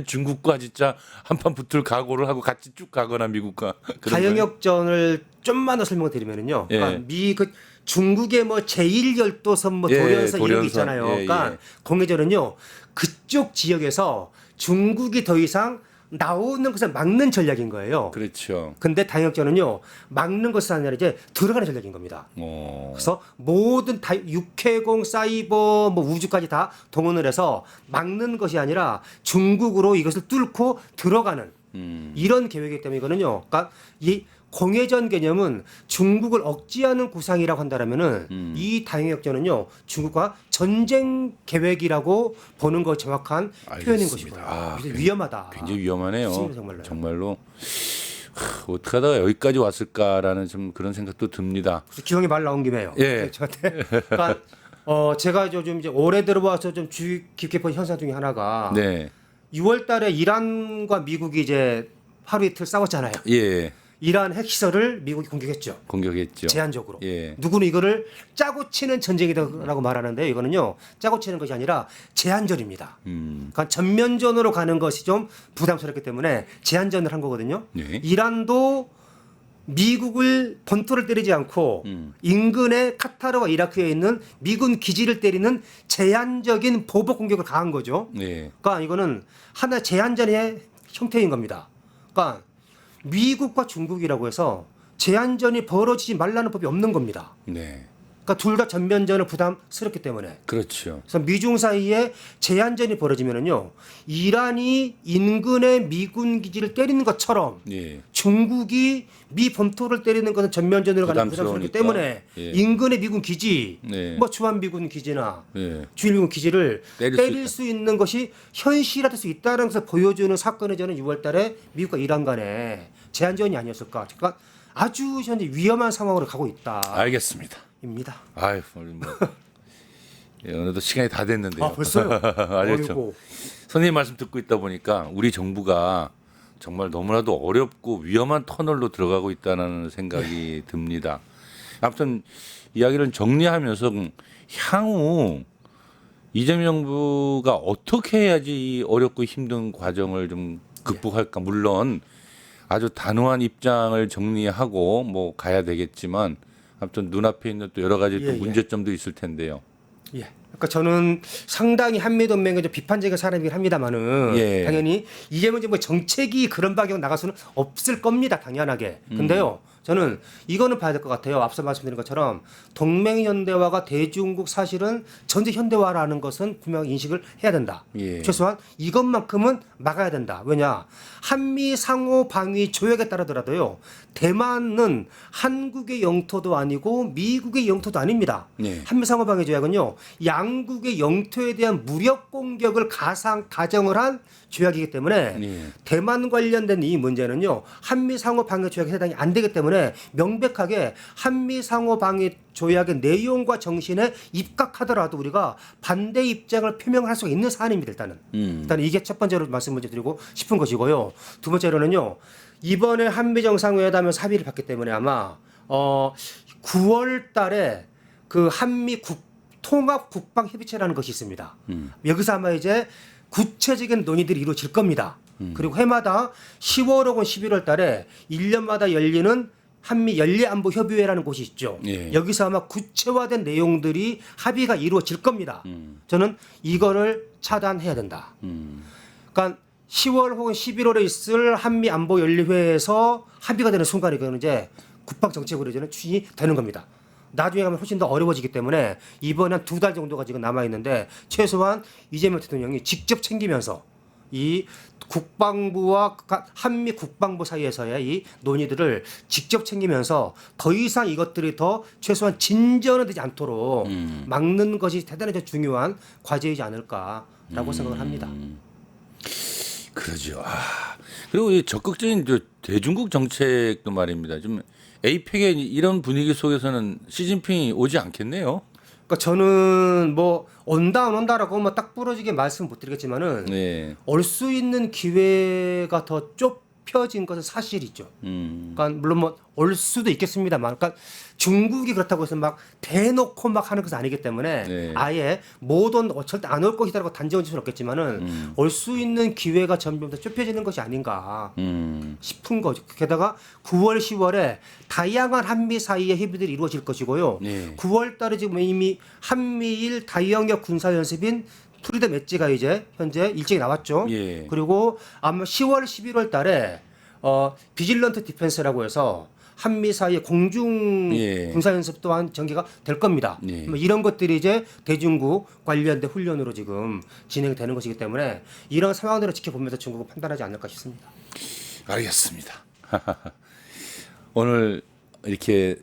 중국과 진짜 한판 붙을 각오를 하고 같이 쭉 가거나 미국과 그런 거예요? 다영역전을 좀만 더 설명을 드리면은요. 예. 그러니까 그 중국의 뭐 제1열도선 뭐 예, 도련선 이런 게 도련선. 있잖아요. 예, 그러니까 예. 공해전은요. 그쪽 지역에서 중국이 더 이상 나오는 것을 막는 전략인 거예요. 그렇죠. 근데 다영역전은요. 막는 것이 아니라 이제 들어가는 전략인 겁니다. 그래서 모든 육해공, 사이버, 뭐 우주까지 다 동원을 해서 막는 것이 아니라 중국으로 이것을 뚫고 들어가는 이런 계획이기 때문에 이거는요. 그러니까 이 공해전 개념은 중국을 억제하는 구상이라고 한다면은 이 다영역전은요. 중국과 전쟁 계획이라고 보는 거 정확한 표현인 알겠습니다. 것이고요. 아, 그래서 위험하다. 굉장히 위험하네요. 그렇습니다, 정말로요. 정말로 어떻게 하다가 여기까지 왔을까라는 좀 그런 생각도 듭니다. 기왕에 말 나온 김에요. 예. 저한테 그러니까 제가 요즘 이제 올해 들어와서 좀 주의 깊게 본 현상 중에 하나가 네. 6월달에 이란과 미국이 이제 하루 이틀 싸웠잖아요. 예. 이란 핵시설을 미국이 공격했죠. 공격했죠. 제한적으로. 예. 누구는 이거를 짜고 치는 전쟁이라고 말하는데 이거는요 짜고 치는 것이 아니라 제한전입니다. 그러니까 전면전으로 가는 것이 좀 부담스럽기 때문에 제한전을 한 거거든요. 네. 이란도 미국을 본토를 때리지 않고 인근의 카타르와 이라크에 있는 미군 기지를 때리는 제한적인 보복 공격을 가한 거죠. 네. 그러니까 이거는 하나의 제한전의 형태인 겁니다. 그러니까 미국과 중국이라고 해서 제한전이 벌어지지 말라는 법이 없는 겁니다. 네. 그러니까 둘 다 전면전을 부담스럽기 때문에. 그렇죠. 그래서 미중 사이에 제한전이 벌어지면은요, 이란이 인근의 미군 기지를 때리는 것처럼 예. 중국이 미 본토를 때리는 것은 전면전으로 가는 부담스러우니까. 부담스럽기 때문에 예. 인근의 미군 기지, 네. 뭐 주한 미군 기지나 예. 주일 미군 기지를 때릴 때릴 수 있는 것이 현실화될 수 있다는 것을 보여주는 사건이 저는 6월달에 미국과 이란 간에 제한전이 아니었을까. 그러니까 아주 현재 위험한 상황으로 가고 있다. 알겠습니다. 입니다. 아유, 오늘 뭐 예, 어느덧 시간이 다 됐는데요. 아 벌써요? 알겠죠. 어이구. 선생님 말씀 듣고 있다 보니까 우리 정부가 정말 너무나도 어렵고 위험한 터널로 들어가고 있다는 생각이 듭니다. 아무튼 이야기를 정리하면서 향후 이재명 정부가 어떻게 해야지 이 어렵고 힘든 과정을 좀 극복할까? 물론 아주 단호한 입장을 정리하고 뭐 가야 되겠지만 아무튼 눈앞에 있는 또 여러 가지 또 예, 예. 문제점도 있을 텐데요. 예. 그러니까 저는 상당히 한미동맹에 좀 비판적인 사람이긴 합니다만은 예. 당연히 이재명 정부의 정책이 그런 방향으로 나갈 수는 없을 겁니다. 당연하게. 근데요. 저는 이거는 봐야 될 것 같아요. 앞서 말씀드린 것처럼 동맹 현대화가 대중국 사실은 전제 현대화라는 것은 분명히 인식을 해야 된다. 예. 최소한 이것만큼은 막아야 된다. 왜냐? 한미 상호 방위 조약에 따르더라도요. 대만은 한국의 영토도 아니고 미국의 영토도 아닙니다. 예. 한미 상호 방위 조약은요. 양국의 영토에 대한 무력 공격을 가정을 한 조약이기 때문에 예. 대만 관련된 이 문제는요. 한미 상호 방위 조약에 해당이 안 되기 때문에 명백하게 한미 상호 방위 조약의 내용과 정신에 입각하더라도 우리가 반대 입장을 표명할 수가 있는 사안입니다. 일단 이게 첫 번째로 말씀을 드리고 싶은 것이고요. 두 번째로는요. 이번에 한미 정상회담에서 합의를 받기 때문에 아마 9월 달에 그 한미 통합 국방 협의체라는 것이 있습니다. 여기서 아마 이제 구체적인 논의들이 이루어질 겁니다. 그리고 해마다 10월 혹은 11월 달에 1년마다 열리는 한미 연례안보협의회라는 곳이 있죠. 예. 여기서 아마 구체화된 내용들이 합의가 이루어질 겁니다. 저는 이거를 차단해야 된다. 그러니까 10월 혹은 11월에 있을 한미 안보 연례회에서 합의가 되는 순간에 그는 이제 국방 정책으로 이제는 추진이 되는 겁니다. 나중에 가면 훨씬 더 어려워지기 때문에 이번에 한 2달 정도가 지금 남아 있는데 최소한 이재명 대통령이 직접 챙기면서 이 국방부와 한미 국방부 사이에서의 이 논의들을 직접 챙기면서 더 이상 이것들이 더 최소한 진전은 되지 않도록 막는 것이 대단히 중요한 과제이지 않을까라고 생각을 합니다. 그러죠. 그리고 이 적극적인 대중국 정책도 말입니다. 좀 에이펙의 이런 분위기 속에서는 시진핑이 오지 않겠네요. 그러니까 저는 뭐 온다 안 온다라고 뭐 딱 부러지게 말씀 못 드리겠지만은 네. 올 수 있는 기회가 더 좁혀진 것은 사실이죠. 그러니까 물론 뭐 올 수도 있겠습니다만, 그러니까 중국이 그렇다고 해서 막 대놓고 막 하는 것은 아니기 때문에 네. 아예 모든 절대 안 올 것이다라고 단정을 지을 수는 없겠지만은 올 수 있는 기회가 점점 더 좁혀지는 것이 아닌가 싶은 거죠. 게다가 9월, 10월에 다양한 한미 사이의 협의들이 이루어질 것이고요. 네. 9월 달에 지금 이미 한미일 다영역 군사 연습인 프리덤 엣지가 이제 현재 일정이 나왔죠. 예. 그리고 아마 10월, 11월 달에 비질런트 디펜스라고 해서 한미 사이의 공중 예. 군사 연습 또한 전개가 될 겁니다. 예. 뭐 이런 것들이 이제 대중국 관련된 훈련으로 지금 진행되는 것이기 때문에 이런 상황들을 지켜보면서 중국은 판단하지 않을까 싶습니다. 알겠습니다. 오늘 이렇게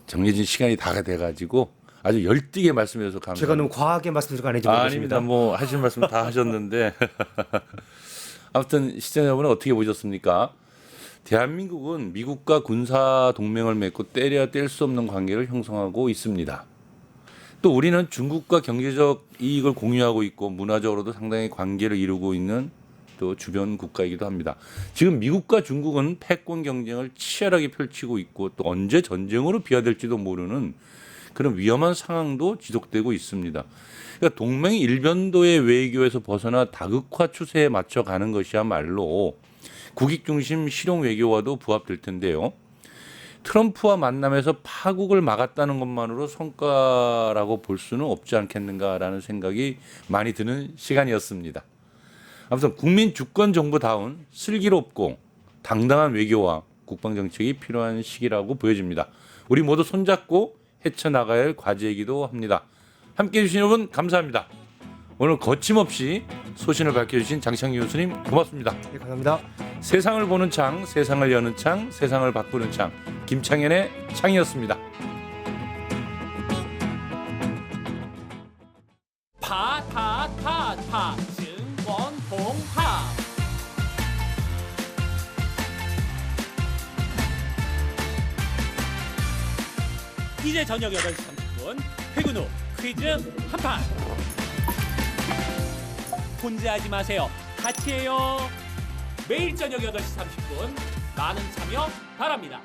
정해진 시간이 다 돼가지고 아주 열띠게 말씀해 주셔서 감사합니다. 제가 너무 과하게 말씀드린 거 아닌지 모르겠습니다. 아닙니다. 뭐 하실 말씀 다 하셨는데 아무튼 시청자 여러분 어떻게 보셨습니까? 대한민국은 미국과 군사 동맹을 맺고 때려야 뗄 수 없는 관계를 형성하고 있습니다. 또 우리는 중국과 경제적 이익을 공유하고 있고 문화적으로도 상당히 관계를 이루고 있는 또 주변 국가이기도 합니다. 지금 미국과 중국은 패권 경쟁을 치열하게 펼치고 있고 또 언제 전쟁으로 비화될지도 모르는 그런 위험한 상황도 지속되고 있습니다. 그러니까 동맹 일변도의 외교에서 벗어나 다극화 추세에 맞춰가는 것이야말로 국익 중심 실용 외교와도 부합될 텐데요. 트럼프와 만남에서 파국을 막았다는 것만으로 성과라고 볼 수는 없지 않겠는가라는 생각이 많이 드는 시간이었습니다. 아무튼 국민 주권 정부다운 슬기롭고 당당한 외교와 국방 정책이 필요한 시기라고 보여집니다. 우리 모두 손잡고 헤쳐나가야 할 과제이기도 합니다. 함께해 주신 여러분 감사합니다. 오늘 거침없이 소신을 밝혀주신 장창기 교수님 고맙습니다. 네, 감사합니다. 세상을 보는 창, 세상을 여는 창, 세상을 바꾸는 창, 김창현의 창이었습니다. 파타타타 증권통합 이제 저녁 8시 30분 퇴근 후 퀴즈 한판 혼자 하지 마세요. 같이 해요. 매일 저녁 8시 30분 많은 참여 바랍니다.